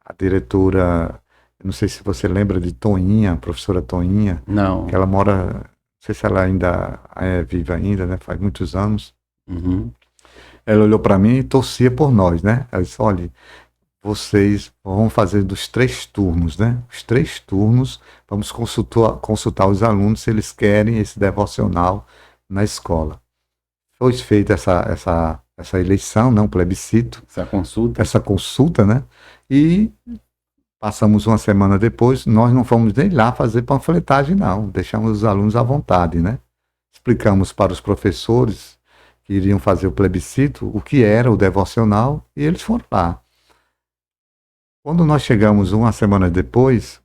A diretora, não sei se você lembra de Toinha, a professora Toinha, Não. que ela mora, não sei se ela ainda é viva ainda, né? Faz muitos anos. Ela olhou para mim e torcia por nós, né? Ela disse, olha, vocês vão fazer dos 3 turnos, né? Os 3 turnos, vamos consultar os alunos se eles querem esse devocional na escola. Foi feita essa eleição, não, plebiscito. Essa consulta, né? E passamos uma semana depois, nós não fomos nem lá fazer panfletagem, não. Deixamos os alunos à vontade, né? Explicamos para os professores que iriam fazer o plebiscito o que era o devocional e eles foram lá. Quando nós chegamos uma semana depois,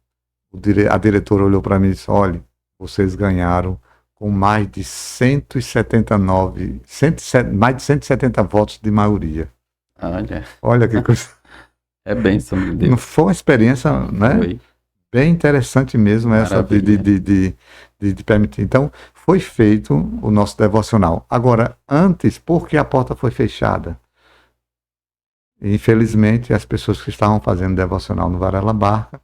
a diretora olhou para mim e disse, olha, vocês ganharam com mais de 170 votos de maioria. Olha que coisa. É bênção de Deus. Não foi uma experiência, né? Foi. Bem interessante mesmo. Maravilha. Essa de permitir. Então, foi feito o nosso devocional. Agora, antes, por que a porta foi fechada? Infelizmente, as pessoas que estavam fazendo devocional no Varela Barca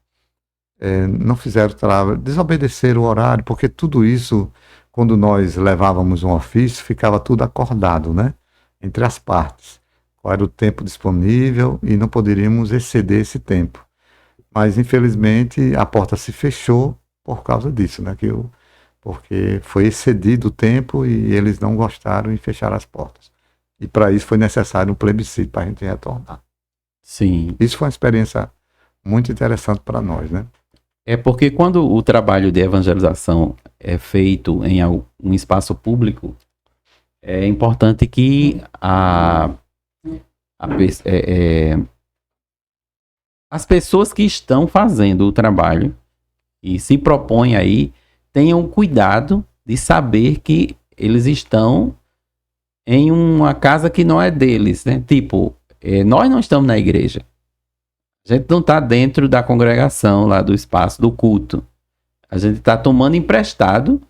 não fizeram trabalho, desobedeceram o horário, porque tudo isso, quando nós levávamos um ofício, ficava tudo acordado, né? Entre as partes. Qual era o tempo disponível e não poderíamos exceder esse tempo. Mas, infelizmente, a porta se fechou por causa disso, né? Porque foi excedido o tempo e eles não gostaram e fecharam as portas. E para isso foi necessário um plebiscito para a gente retornar. Sim. Isso foi uma experiência muito interessante para nós, né? É porque quando o trabalho de evangelização é feito em um espaço público, é importante que as pessoas que estão fazendo o trabalho e se propõem aí tenham cuidado de saber que eles estão em uma casa que não é deles, né? Tipo, nós não estamos na igreja. A gente não está dentro da congregação, lá do espaço do culto. A gente está tomando emprestado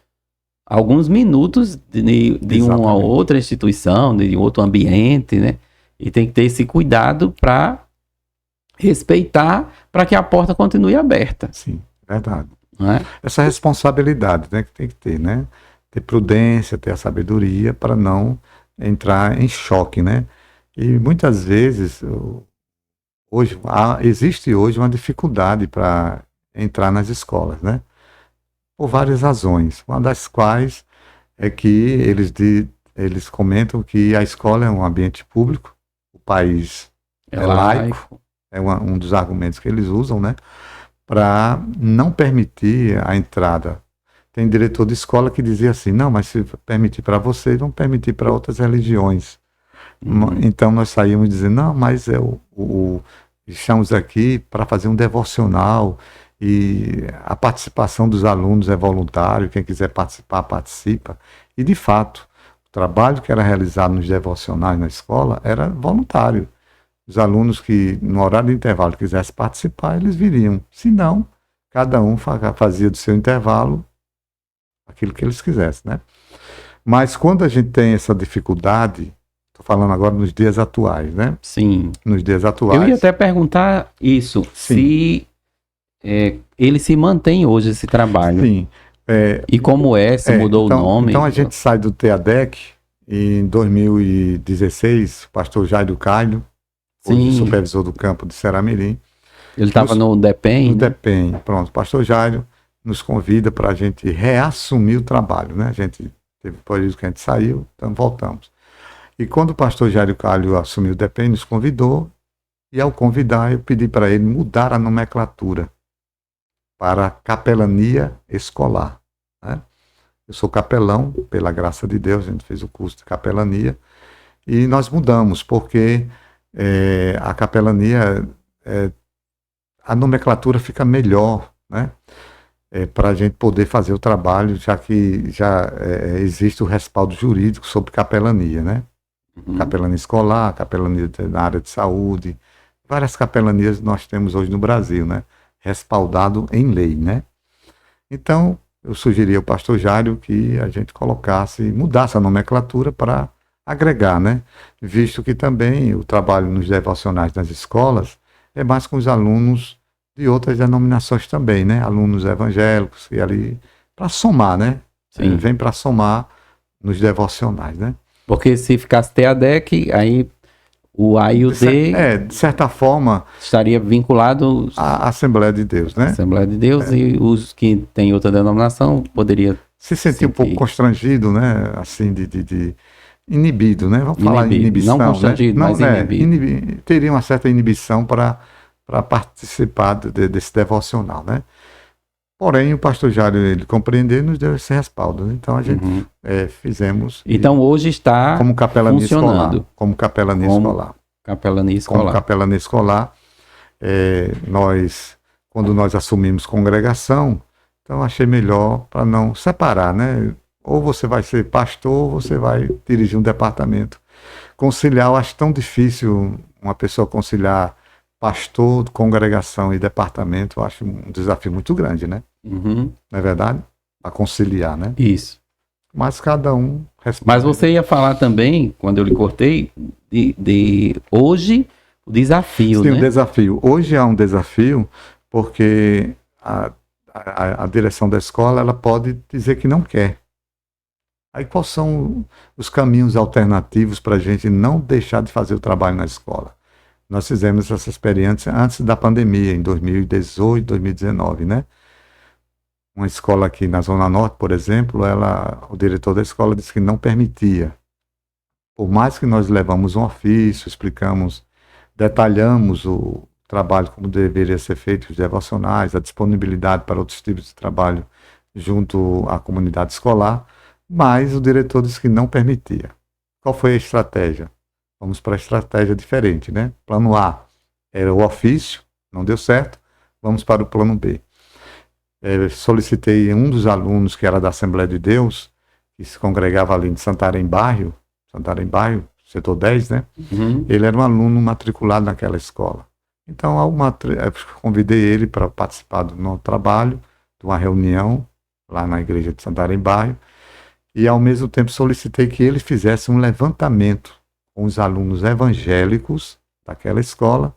alguns minutos de uma outra instituição, de outro ambiente, né? E tem que ter esse cuidado para respeitar, para que a porta continue aberta. Sim, verdade. Não é? Essa responsabilidade, né, que tem que ter, né? Ter prudência, ter a sabedoria para não entrar em choque, né? E muitas vezes existe hoje uma dificuldade para entrar nas escolas, né? Por várias razões. Uma das quais é que eles comentam que a escola é um ambiente público, o país é laico, é um dos argumentos que eles usam, né? Para não permitir a entrada. Tem diretor de escola que dizia assim, não, mas se permitir para vocês, vão permitir para outras religiões. Então nós saímos dizendo, não, mas estamos aqui para fazer um devocional e a participação dos alunos é voluntária, quem quiser participar, participa. E de fato, o trabalho que era realizado nos devocionais na escola era voluntário. Os alunos que no horário de intervalo quisessem participar, eles viriam. Se não, cada um fazia do seu intervalo aquilo que eles quisessem, né? Mas quando a gente tem essa dificuldade, estou falando agora nos dias atuais, né? Sim. Nos dias atuais. Eu ia até perguntar isso, se ele se mantém hoje esse trabalho. Sim. E como se mudou então, o nome? Então a gente sai do TEADEC e em 2016, o pastor Jairo Caio, o supervisor do campo de Seramirim. Ele estava no DEPEN? No DEPEN, pronto. O pastor Jairo nos convida para a gente reassumir o trabalho, né? A gente teve por isso que a gente saiu, então voltamos. E quando o pastor Jairo Calho assumiu o DEPEN, nos convidou E ao convidar, eu pedi para ele mudar a nomenclatura para capelania escolar, né? Eu sou capelão, pela graça de Deus, a gente fez o curso de capelania, e nós mudamos, porque a capelania, a nomenclatura fica melhor, né? Para a gente poder fazer o trabalho, já que já existe o respaldo jurídico sobre capelania, né? Uhum. Capelania escolar, capelania na área de saúde, várias capelanias nós temos hoje no Brasil, né? Respaldado em lei, né? Então, eu sugeri ao pastor Jário que a gente mudasse a nomenclatura para agregar, né? Visto que também o trabalho nos devocionais nas escolas é mais com os alunos de outras denominações também, né? Alunos evangélicos, e ali, para somar, né? Sim. Vem para somar nos devocionais, né? Porque se ficasse TADEC, aí o A e o D De certa forma, estaria vinculado à Assembleia de Deus, à né? Assembleia de Deus e os que têm outra denominação poderia Se sentir um pouco constrangido, né? Assim, de inibido, né? Vamos falar em inibição, não constrangido, né? mas inibido. Teria uma certa inibição para participar desse devocional, né? Porém, o pastor Jário, ele compreendeu e nos deu esse respaldo, né? Então a gente fizemos. Então hoje está como capelania funcionando. Escolar. Como capelania escolar. Capelania escolar. Como capelania escolar, quando nós assumimos congregação, então achei melhor para não separar, né? Ou você vai ser pastor, ou você vai dirigir um departamento. Conciliar, eu acho tão difícil uma pessoa conciliar pastor, congregação e departamento, eu acho um desafio muito grande, né? Uhum. Não é verdade? Para conciliar, né? Isso. Mas cada um responde. Mas você ia falar também, quando eu lhe cortei, de hoje o desafio, Sim, né? o desafio. Hoje é um desafio porque a direção da escola ela pode dizer que não quer. Aí quais são os caminhos alternativos para a gente não deixar de fazer o trabalho na escola? Nós fizemos essa experiência antes da pandemia, em 2018, 2019, né? Uma escola aqui na Zona Norte, por exemplo, o diretor da escola disse que não permitia. Por mais que nós levamos um ofício, explicamos, detalhamos o trabalho como deveria ser feito, os devocionais, a disponibilidade para outros tipos de trabalho junto à comunidade escolar, mas o diretor disse que não permitia. Qual foi a estratégia? Vamos para a estratégia diferente, né? Plano A era o ofício, não deu certo, vamos para o plano B. Solicitei um dos alunos que era da Assembleia de Deus, que se congregava ali em Santarém Bairro, setor 10, né? Uhum. Ele era um aluno matriculado naquela escola. Então, eu convidei ele para participar do nosso trabalho, de uma reunião lá na igreja de Santarém Bairro, e ao mesmo tempo solicitei que ele fizesse um levantamento com os alunos evangélicos daquela escola,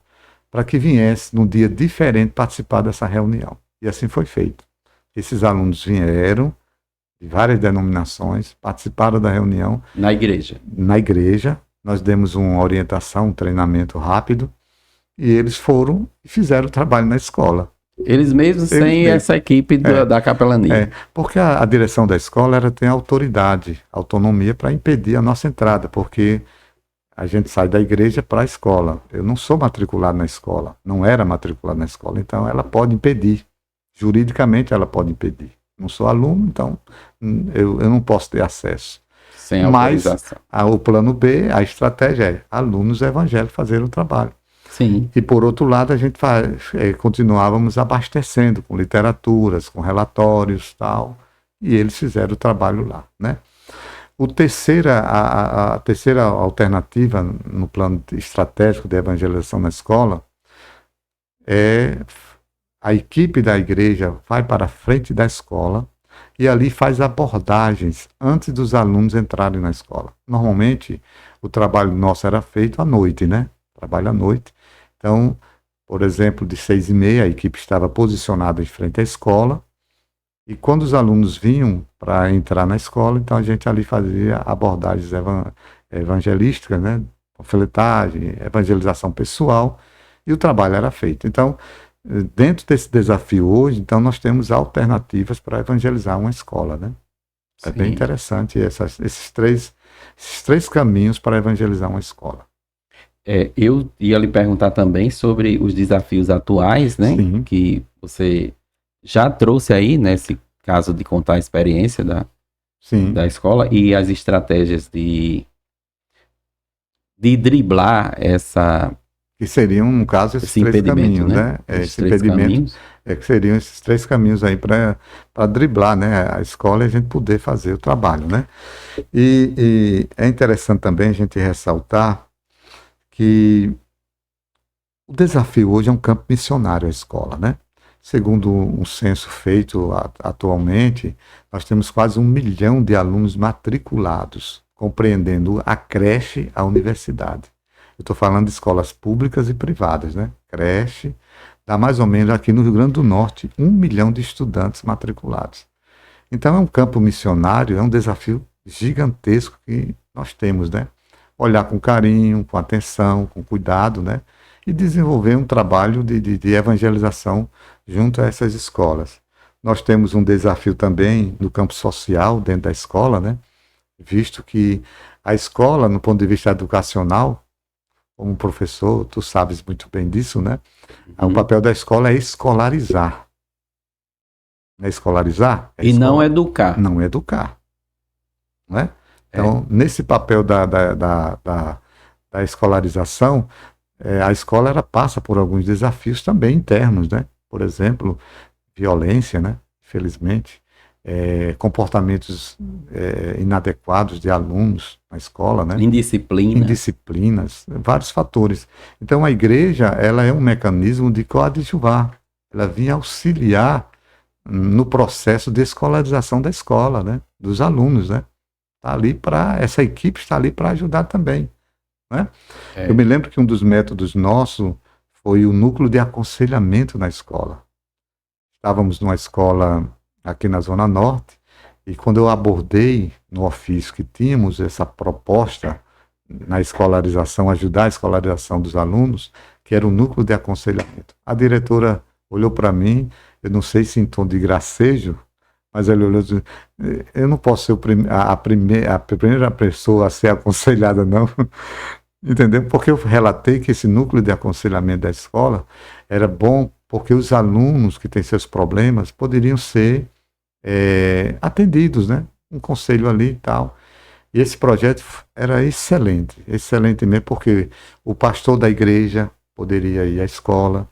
para que viesse num dia diferente participar dessa reunião. E assim foi feito. Esses alunos vieram de várias denominações, participaram da reunião. Na igreja. Na igreja, nós demos uma orientação, um treinamento rápido, e eles foram e fizeram o trabalho na escola. Eles mesmos sem essa equipe da capelania. Porque a direção da escola tem autonomia para impedir a nossa entrada, porque a gente sai da igreja para a escola. Eu não sou matriculado na escola, não era matriculado na escola, então ela pode impedir. Juridicamente ela pode impedir. Não sou aluno, então eu não posso ter acesso. Sem autorização. Mas o plano B, a estratégia é alunos evangélicos fazerem o trabalho. Sim. E por outro lado, a gente continuávamos abastecendo com literaturas, com relatórios tal, e eles fizeram o trabalho lá, né? A terceira alternativa no plano estratégico de evangelização na escola é a equipe da igreja vai para a frente da escola e ali faz abordagens antes dos alunos entrarem na escola. Normalmente, o trabalho nosso era feito à noite, né? Trabalho à noite. Então, por exemplo, de 6h30, a equipe estava posicionada em frente à escola, e quando os alunos vinham para entrar na escola, então a gente ali fazia abordagens evangelísticas, né? Panfletagem, evangelização pessoal, e o trabalho era feito. Então, dentro desse desafio hoje, então nós temos alternativas para evangelizar uma escola, né? É bem interessante esses três caminhos para evangelizar uma escola. Eu ia lhe perguntar também sobre os desafios atuais, né? Sim. Que você já trouxe aí, nesse caso de contar a experiência Sim. da escola e as estratégias de driblar Que seriam, no caso, esses esse três impedimento, caminhos, né? né? Esses Esse três impedimento caminhos. que seriam esses três caminhos aí para driblar, né? A escola e a gente poder fazer o trabalho, né? E é interessante também a gente ressaltar que o desafio hoje é um campo missionário, a escola, né? Segundo um censo feito atualmente, nós temos quase 1 milhão de alunos matriculados, compreendendo a creche, a universidade. Eu estou falando de escolas públicas e privadas, né? Creche, dá mais ou menos aqui no Rio Grande do Norte 1 milhão de estudantes matriculados. Então é um campo missionário, é um desafio gigantesco que nós temos, né? Olhar com carinho, com atenção, com cuidado, né? E desenvolver um trabalho de evangelização junto a essas escolas. Nós temos um desafio também no campo social, dentro da escola, né? Visto que a escola, no ponto de vista educacional, como professor, tu sabes muito bem disso, né? O papel da escola é escolarizar. Não é escolarizar? É E não educar. não educar. Não é? Então, nesse papel da escolarização, a escola ela passa por alguns desafios também internos, né? Por exemplo, violência, né? Infelizmente, comportamentos inadequados de alunos na escola, né? Indisciplina. Indisciplinas, vários fatores. Então, a igreja ela é um mecanismo de coadjuvar, ela vinha auxiliar no processo de escolarização da escola, né? Dos alunos, né? Essa equipe está ali para ajudar também, né? Eu me lembro que um dos métodos nossos foi o núcleo de aconselhamento na escola. Estávamos numa escola aqui na Zona Norte e quando eu abordei no ofício que tínhamos essa proposta na escolarização, ajudar a escolarização dos alunos, que era o núcleo de aconselhamento. A diretora olhou para mim, eu não sei se em tom de gracejo, mas ele olhou e disse, eu não posso ser a primeira pessoa a ser aconselhada, não. Entendeu? Porque eu relatei que esse núcleo de aconselhamento da escola era bom porque os alunos que têm seus problemas poderiam ser atendidos, né? Um conselho ali e tal. E esse projeto era excelente mesmo, porque o pastor da igreja poderia ir à escola,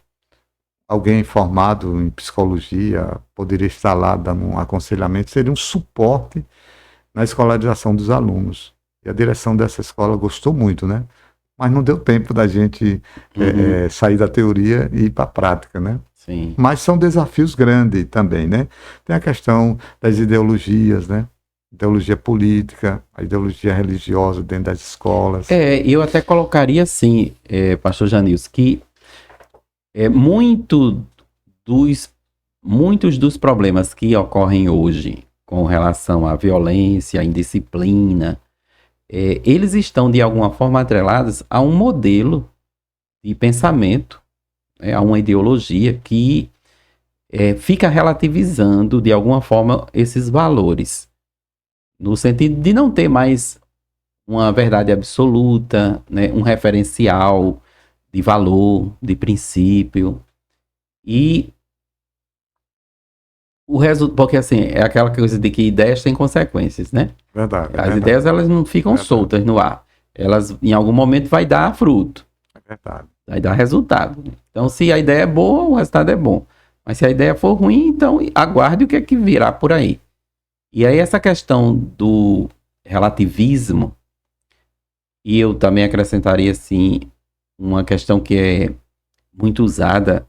alguém formado em psicologia poderia estar lá dando um aconselhamento, seria um suporte na escolarização dos alunos. E a direção dessa escola gostou muito, né? Mas não deu tempo da gente sair da teoria e ir para a prática, né? Sim. Mas são desafios grandes também, né? Tem a questão das ideologias, né? Ideologia política, a ideologia religiosa dentro das escolas. Eu até colocaria assim, pastor Janils, que muitos dos problemas que ocorrem hoje com relação à violência, à indisciplina, eles estão de alguma forma atrelados a um modelo de pensamento, a uma ideologia que fica relativizando de alguma forma esses valores, no sentido de não ter mais uma verdade absoluta, né, um referencial de valor, de princípio. E o resultado, porque assim, é aquela coisa de que ideias têm consequências, né? Verdade. As ideias, elas não ficam soltas no ar. Elas, em algum momento, vai dar fruto. É verdade. Vai dar resultado. Então, se a ideia é boa, o resultado é bom. Mas se a ideia for ruim, então aguarde o que é que virá por aí. E aí essa questão do relativismo, e eu também acrescentaria, assim, uma questão que é muito usada,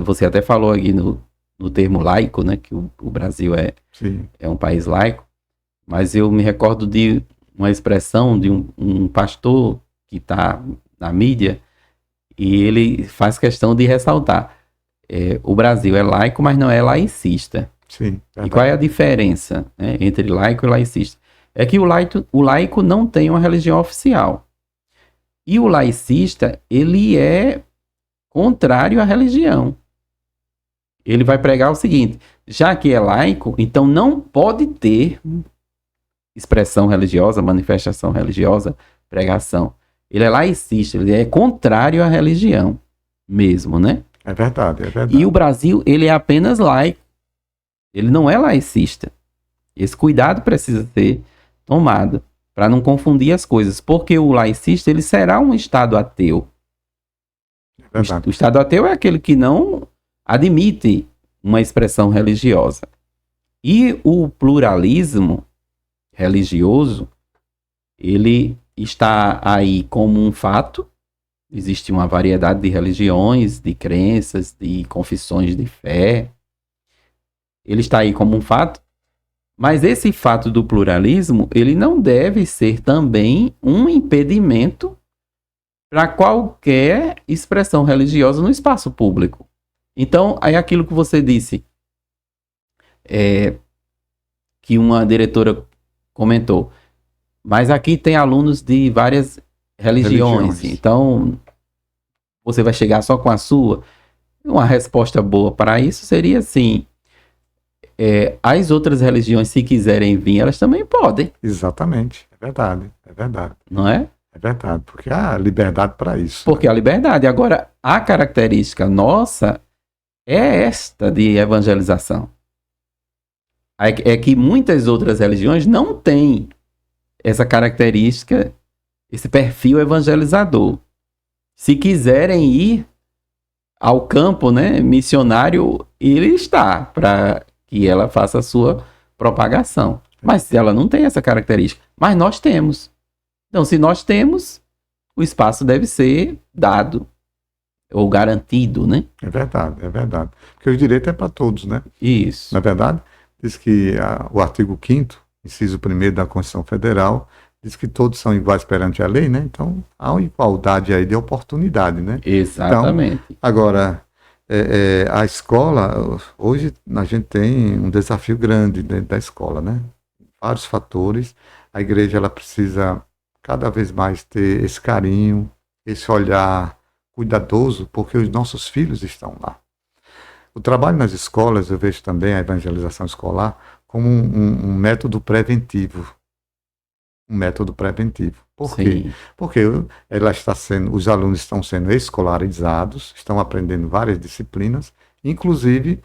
você até falou aqui no termo laico, né, que o Brasil é um país laico, mas eu me recordo de uma expressão de um pastor que está na mídia, e ele faz questão de ressaltar, o Brasil é laico, mas não é laicista. Sim, e qual é a diferença, né, entre laico e laicista? É que o laico não tem uma religião oficial. E o laicista, ele é contrário à religião. Ele vai pregar o seguinte, já que é laico, então não pode ter expressão religiosa, manifestação religiosa, pregação. ele é laicista, ele é contrário à religião mesmo, né? É verdade, é verdade. E o Brasil, ele é apenas laico. Ele não é laicista. Esse cuidado precisa ser tomado para não confundir as coisas, porque o laicista, ele será um Estado ateu. É verdade. O Estado ateu é aquele que não admite uma expressão religiosa. E o pluralismo religioso, ele está aí como um fato. Existe uma variedade de religiões, de crenças, de confissões de fé. Ele está aí como um fato. Mas esse fato do pluralismo, ele não deve ser também um impedimento para qualquer expressão religiosa no espaço público. Então, aí aquilo que você disse, que uma diretora comentou, mas aqui tem alunos de várias religiões. Então você vai chegar só com a sua? Uma resposta boa para isso seria assim, as outras religiões, se quiserem vir, elas também podem. Exatamente, é verdade, não é? É verdade, porque há liberdade para isso. Porque a liberdade. Agora, a característica nossa é esta de evangelização. É que muitas outras religiões não têm essa característica, esse perfil evangelizador. Se quiserem ir ao campo, né, missionário, ele está para que ela faça a sua propagação. Mas ela não tem essa característica. Mas nós temos. Então, se nós temos, o espaço deve ser dado ou garantido, né? É verdade, é verdade. Porque o direito é para todos, né? Isso. Na verdade, diz que o artigo 5º, inciso 1º da Constituição Federal, diz que todos são iguais perante a lei, né? Então, há uma igualdade aí de oportunidade, né? Exatamente. Então, agora, a escola, hoje a gente tem um desafio grande dentro da escola, né? Vários fatores. A igreja, ela precisa cada vez mais ter esse carinho, esse olhar cuidadoso, porque os nossos filhos estão lá. O trabalho nas escolas, eu vejo também a evangelização escolar como um método preventivo. Um método preventivo. Por quê? Sim. Porque os alunos estão sendo escolarizados, estão aprendendo várias disciplinas, inclusive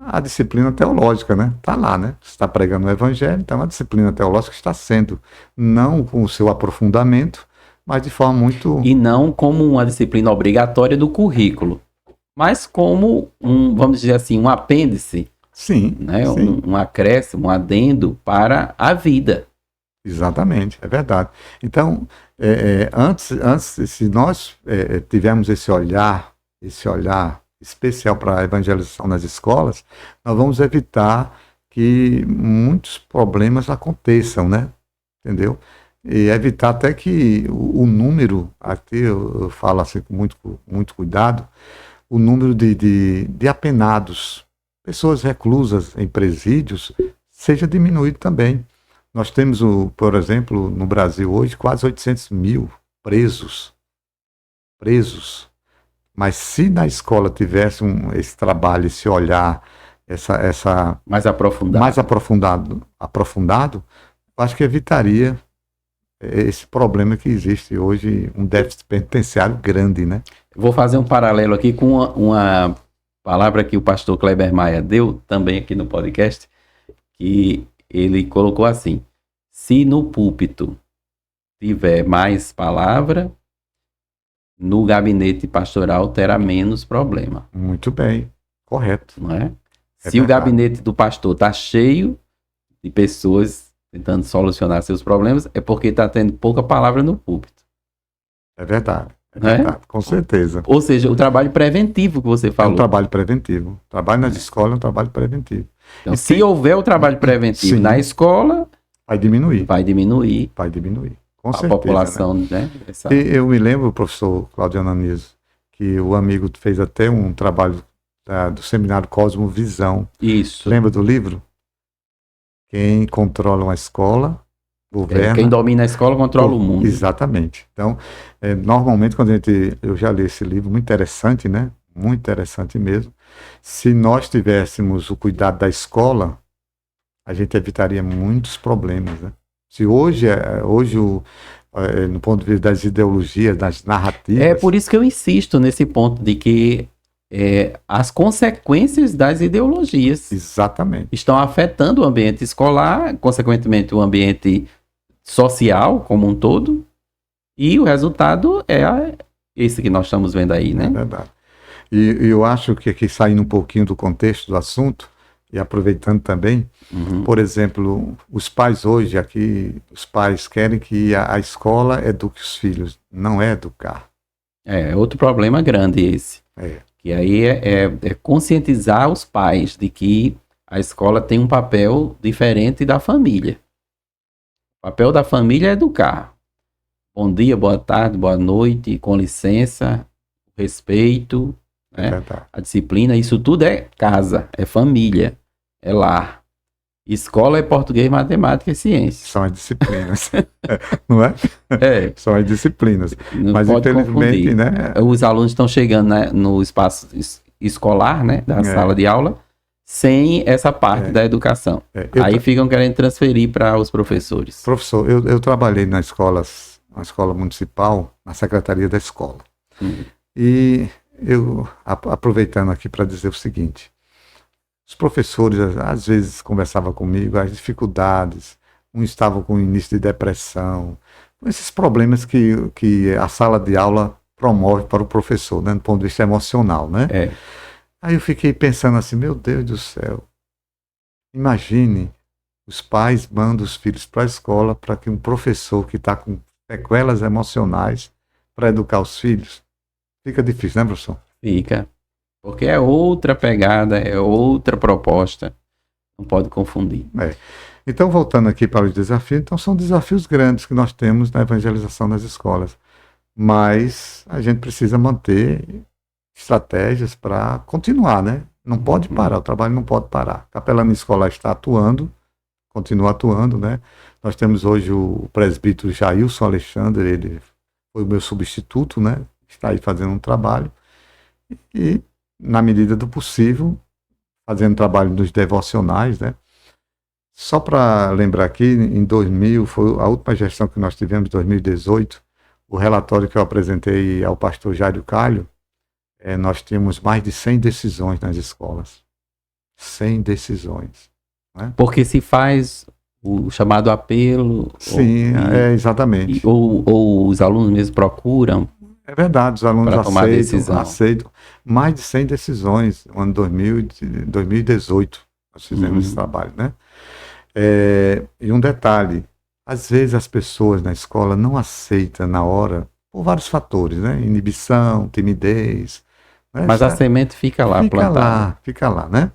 a disciplina teológica, né? Está lá, né? Você está pregando o evangelho, então a disciplina teológica está sendo, não com o seu aprofundamento, mas de forma muito... E não como uma disciplina obrigatória do currículo, mas como vamos dizer assim, um apêndice. Sim, né? Sim. Um acréscimo, um adendo para a vida. Exatamente, é verdade. Então, antes, se nós tivermos esse olhar especial para a evangelização nas escolas, nós vamos evitar que muitos problemas aconteçam, né? Entendeu? E evitar até que o número, aqui eu falo assim com muito cuidado, o número de apenados, pessoas reclusas em presídios, seja diminuído também. Nós temos, por exemplo, no Brasil hoje, quase 800 mil presos. Mas se na escola tivesse esse trabalho, esse olhar, mais aprofundado, acho que evitaria esse problema que existe hoje, um déficit penitenciário grande, né? Vou fazer um paralelo aqui com uma palavra que o pastor Kleber Maia deu, também aqui no podcast, que ele colocou assim: se no púlpito tiver mais palavra, no gabinete pastoral terá menos problema. Muito bem, correto. Não é? Se o gabinete do pastor está cheio de pessoas tentando solucionar seus problemas, é porque está tendo pouca palavra no púlpito. É verdade. É verdade, com certeza. Ou seja, o trabalho preventivo que você falou. É um trabalho preventivo. O trabalho nas escolas é um trabalho preventivo. Então, se houver o trabalho preventivo na escola, vai diminuir. Com certeza. A população, né? E eu me lembro, professor Claudiano Anísio, que o amigo fez até um trabalho do seminário Cosmovisão. Isso. Lembra do livro? Quem controla uma escola governa. Quem domina a escola controla o mundo. Exatamente. Então, normalmente, eu já li esse livro, muito interessante, né? Muito interessante mesmo. Se nós tivéssemos o cuidado da escola, a gente evitaria muitos problemas, né? Se hoje no ponto de vista das ideologias, das narrativas. É por isso que eu insisto nesse ponto de que as consequências das ideologias Exatamente. estão afetando o ambiente escolar, consequentemente o ambiente social como um todo, e o resultado é esse que nós estamos vendo aí, né? É verdade. E eu acho que aqui, saindo um pouquinho do contexto do assunto, e aproveitando também, por exemplo, os pais hoje aqui, os pais querem que a escola eduque os filhos, não é educar. É outro problema grande esse. Que aí é conscientizar os pais de que a escola tem um papel diferente da família. O papel da família é educar. Bom dia, boa tarde, boa noite, com licença, respeito, né? A disciplina, isso tudo é casa, é família, é lar. Escola é português, matemática e ciência. São as disciplinas, não é? São as disciplinas. Não mas pode infelizmente, confundir. né? Os alunos estão chegando, né, no espaço escolar, né, da sala de aula, sem essa parte da educação. Aí ficam querendo transferir para os professores. Professor, eu trabalhei na escola municipal, na secretaria da escola. E eu, aproveitando aqui para dizer o seguinte, os professores às vezes conversavam comigo, as dificuldades, uns estavam com início de depressão, esses problemas que a sala de aula promove para o professor, né, do ponto de vista emocional, né? Aí eu fiquei pensando assim, meu Deus do céu, imagine, os pais mandam os filhos para a escola para que um professor que está com sequelas emocionais para educar os filhos. Fica difícil, né, professor? Fica. Porque é outra pegada, é outra proposta. Não pode confundir. Então, voltando aqui para os desafios, então são desafios grandes que nós temos na evangelização das escolas. Mas a gente precisa manter estratégias para continuar, né? Não pode parar, o trabalho não pode parar. A capelania escolar está atuando, continua atuando, né? Nós temos hoje o presbítero Jailson Alexandre, ele foi o meu substituto, né? Está aí fazendo um trabalho. E, na medida do possível, fazendo trabalho nos devocionais, né? Só para lembrar aqui, em 2000, foi a última gestão que nós tivemos, 2018, o relatório que eu apresentei ao pastor Jário Calho, nós tínhamos mais de 100 decisões nas escolas. 100 decisões. Né? Porque se faz o chamado apelo. Sim, exatamente. Ou os alunos mesmo procuram. É verdade, os alunos aceitam. Mais de 100 decisões no ano 2018. Nós fizemos esse trabalho, né? E um detalhe, às vezes as pessoas na escola não aceitam na hora, por vários fatores, né? Inibição, timidez. Né? Mas a semente fica lá plantada. Fica lá, né?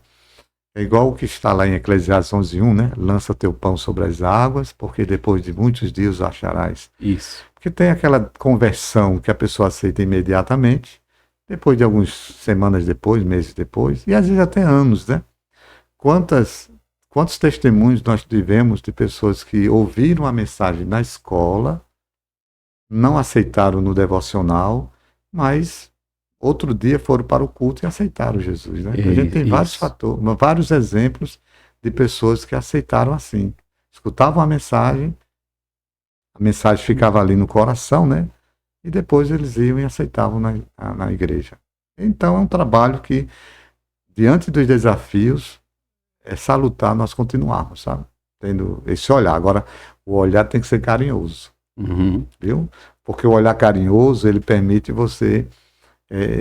É igual o que está lá em Eclesiastes 11:1, né? Lança teu pão sobre as águas, porque depois de muitos dias o acharás. Isso. Porque tem aquela conversão que a pessoa aceita imediatamente, depois de algumas semanas depois, meses depois, e às vezes até anos, né? Quantos testemunhos nós tivemos de pessoas que ouviram a mensagem na escola, não aceitaram no devocional, mas outro dia foram para o culto e aceitaram Jesus, né? A gente tem vários fatores, vários exemplos de pessoas que aceitaram assim. Escutavam a mensagem ficava ali no coração, né? E depois eles iam e aceitavam na igreja. Então é um trabalho que, diante dos desafios, é salutar nós continuarmos, sabe? Tendo esse olhar. Agora, o olhar tem que ser carinhoso, viu? Porque o olhar carinhoso, ele permite você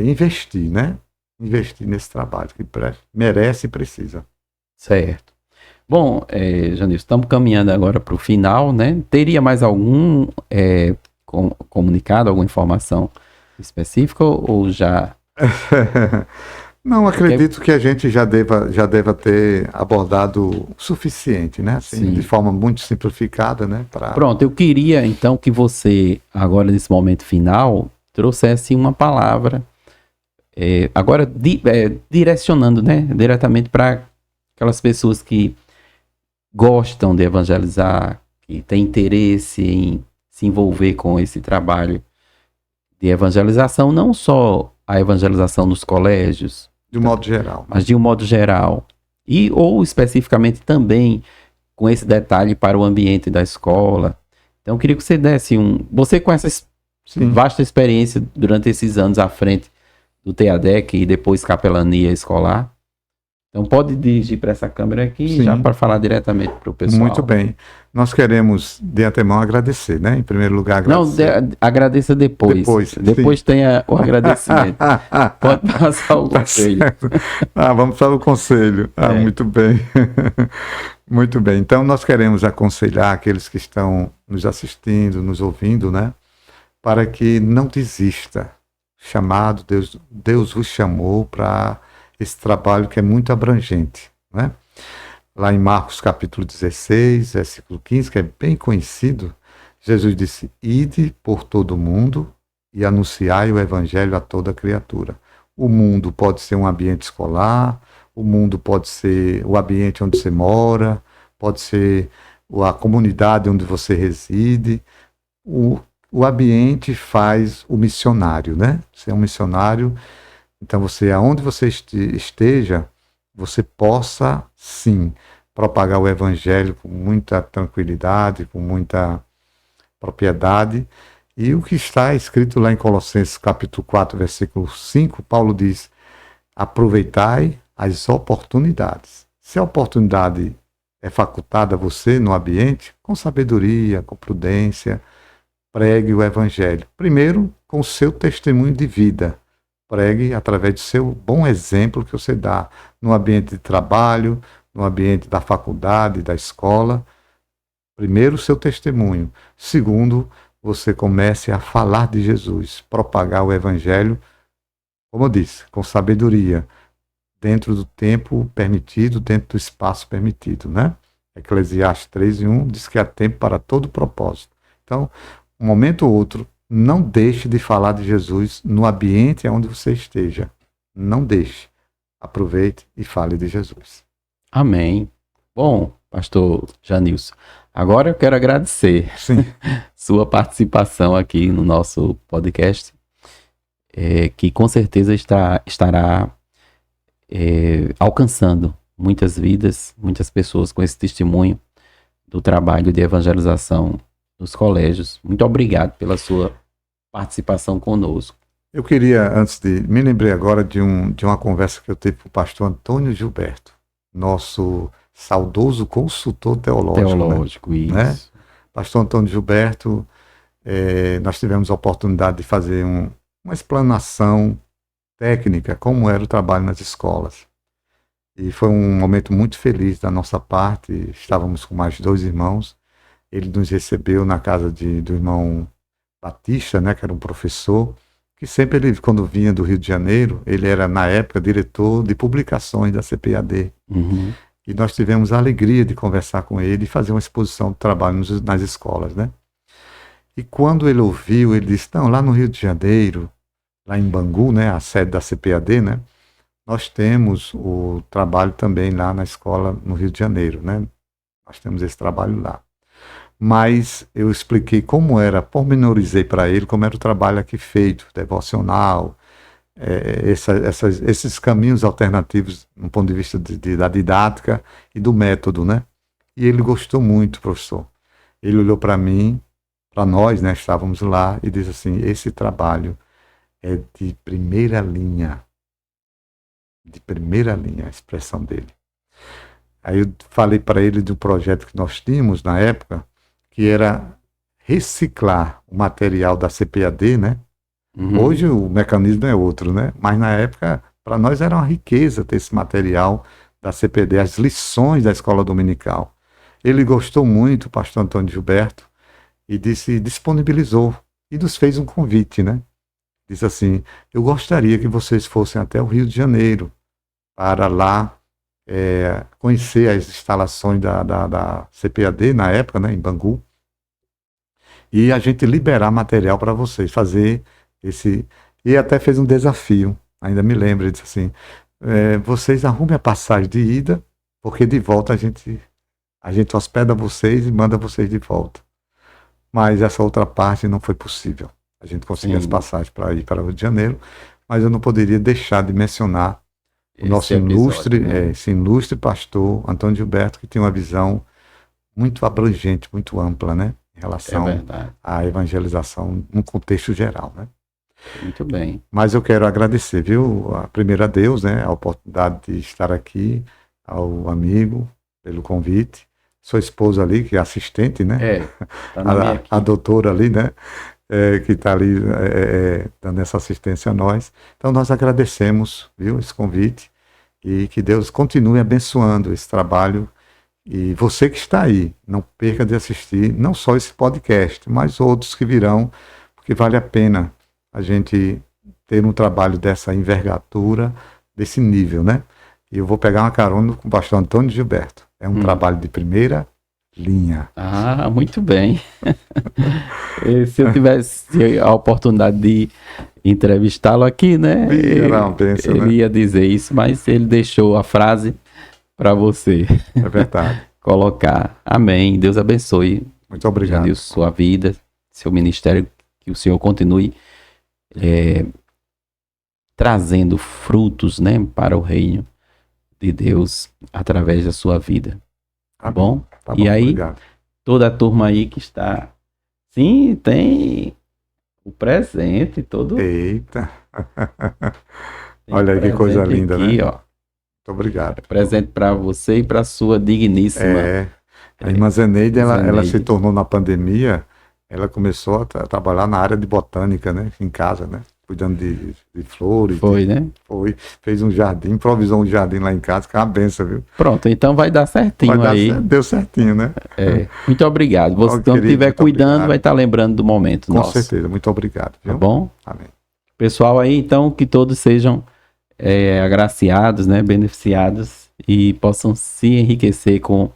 investir, né? Investir nesse trabalho que merece e precisa. Certo. Bom, Janilson, estamos caminhando agora para o final, né? Teria mais algum comunicado, alguma informação específica ou já... Não, acredito que a gente já deva ter abordado o suficiente, né? Assim, de forma muito simplificada, né? Pronto, eu queria então que você, agora nesse momento final, trouxesse uma palavra, agora direcionando, né? Diretamente para aquelas pessoas que gostam de evangelizar, que têm interesse em se envolver com esse trabalho de evangelização, não só a evangelização nos colégios, de um modo geral, mas de um modo geral, ou especificamente também com esse detalhe para o ambiente da escola, Então, eu queria que você desse Você com essa Sim. vasta experiência durante esses anos à frente do TEADEC e depois capelania escolar. Então, pode dirigir para essa câmera aqui Sim. já para falar diretamente para o pessoal. Muito bem. Nós queremos, de antemão, agradecer, né? Em primeiro lugar, agradecer. Não, agradeça depois. Depois tem o agradecimento. Pode passar o conselho. Vamos para o conselho. Muito bem. Muito bem. Então, nós queremos aconselhar aqueles que estão nos assistindo, nos ouvindo, né? Para que não desista. Chamado, Deus vos chamou para esse trabalho que é muito abrangente, né? Lá em Marcos capítulo 16, versículo 15, que é bem conhecido, Jesus disse: ide por todo o mundo e anunciai o evangelho a toda criatura. O mundo pode ser um ambiente escolar, o mundo pode ser o ambiente onde você mora, pode ser a comunidade onde você reside. O ambiente faz o missionário, né? Você é um missionário, então aonde você esteja, você possa, sim, propagar o evangelho com muita tranquilidade, com muita propriedade. E o que está escrito lá em Colossenses capítulo 4, versículo 5, Paulo diz: aproveitai as oportunidades. Se a oportunidade é facultada a você no ambiente, com sabedoria, com prudência, pregue o evangelho. Primeiro, com o seu testemunho de vida. Pregue através do seu bom exemplo que você dá no ambiente de trabalho, no ambiente da faculdade, da escola. Primeiro, o seu testemunho. Segundo, você comece a falar de Jesus, propagar o evangelho, como eu disse, com sabedoria, dentro do tempo permitido, dentro do espaço permitido, né? Eclesiastes 3:1 diz que há tempo para todo propósito. Então, um momento ou outro, não deixe de falar de Jesus no ambiente onde você esteja. Não deixe. Aproveite e fale de Jesus. Amém. Bom, pastor Janilson, agora eu quero agradecer sua participação aqui no nosso podcast, que com certeza estará alcançando muitas vidas, muitas pessoas com esse testemunho do trabalho de evangelização nos colégios. Muito obrigado pela sua participação conosco. Eu queria, me lembrei agora de uma conversa que eu tive com o pastor Antônio Gilberto, nosso saudoso consultor teológico. Né? Pastor Antônio Gilberto, nós tivemos a oportunidade de fazer uma explanação técnica, como era o trabalho nas escolas. E foi um momento muito feliz da nossa parte. Estávamos com mais 2 irmãos. Ele nos recebeu na casa do irmão Batista, né, que era um professor, que sempre quando vinha do Rio de Janeiro, ele era, na época, diretor de publicações da CPAD. Uhum. E nós tivemos a alegria de conversar com ele e fazer uma exposição de trabalho nas escolas, né? E quando ele ouviu, ele disse: não, lá no Rio de Janeiro, lá em Bangu, né, a sede da CPAD, né, nós temos o trabalho também lá na escola no Rio de Janeiro, né? Nós temos esse trabalho lá. Mas eu expliquei como era, pormenorizei para ele como era o trabalho aqui feito, devocional, esses caminhos alternativos no ponto de vista da didática e do método, né? E ele gostou muito, professor. Ele olhou para mim, para nós, né? Estávamos lá e disse assim: esse trabalho é de primeira linha. De primeira linha, a expressão dele. Aí eu falei para ele do projeto que nós tínhamos na época, que era reciclar o material da CPAD, né? Uhum. Hoje o mecanismo é outro, né? Mas na época, para nós era uma riqueza ter esse material da CPD, as lições da escola dominical. Ele gostou muito, o pastor Antônio Gilberto, e disponibilizou e nos fez um convite, né? Disse assim: eu gostaria que vocês fossem até o Rio de Janeiro para lá conhecer as instalações da CPAD na época, né, em Bangu, e a gente liberar material para vocês, fazer esse... E até fez um desafio, ainda me lembro, ele disse assim: vocês arrumem a passagem de ida, porque de volta a gente hospeda vocês e manda vocês de volta. Mas essa outra parte não foi possível. A gente conseguiu as passagens para ir para o Rio de Janeiro, mas eu não poderia deixar de mencionar o nosso esse ilustre pastor Antônio Gilberto, que tem uma visão muito abrangente, muito ampla, né? em relação verdade. à evangelização num contexto geral, né? Muito bem. Mas eu quero agradecer, viu? Primeiro a Deus, né? A oportunidade de estar aqui, ao amigo, pelo convite. Sua esposa ali, que é assistente, né? Tá na minha A doutora ali, né? Que está ali dando essa assistência a nós. Então nós agradecemos, viu, esse convite e que Deus continue abençoando esse trabalho. E você que está aí, não perca de assistir não só esse podcast, mas outros que virão, porque vale a pena a gente ter um trabalho dessa envergadura, desse nível, né? E eu vou pegar uma carona com o pastor Antônio Gilberto. É um trabalho de primeira linha. Ah, muito bem. E se eu tivesse a oportunidade de entrevistá-lo aqui, né? Ele ia dizer isso, mas ele deixou a frase para você. É verdade. Colocar. Amém. Deus abençoe. Muito obrigado. Janilson, sua vida, seu ministério, que o Senhor continue trazendo frutos, né, para o reino de Deus através da sua vida. Tá bom? Tá E bom, aí, obrigado. toda a turma aí que está... Sim, tem o presente todo. Eita! Olha aí que coisa linda, aqui, né? Ó. Muito obrigado. Presente para você e para sua digníssima. A irmã Zeneide, ela se tornou na pandemia, ela começou a trabalhar na área de botânica, né? Em casa, né? Cuidando de flores. Né? Foi. Fez um jardim, improvisou um jardim lá em casa, que é uma benção, viu? Pronto, então vai dar certinho aí. Deu certinho, né? Muito obrigado. Você, quando estiver cuidando, obrigado. Vai estar lembrando do momento nosso. Com certeza, muito obrigado. Viu? Tá bom? Amém. Pessoal aí, então, que todos sejam agraciados, né? Beneficiados e possam se enriquecer com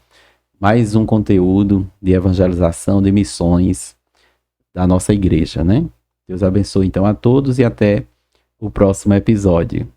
mais um conteúdo de evangelização, de missões da nossa igreja, né? Deus abençoe então a todos e até o próximo episódio.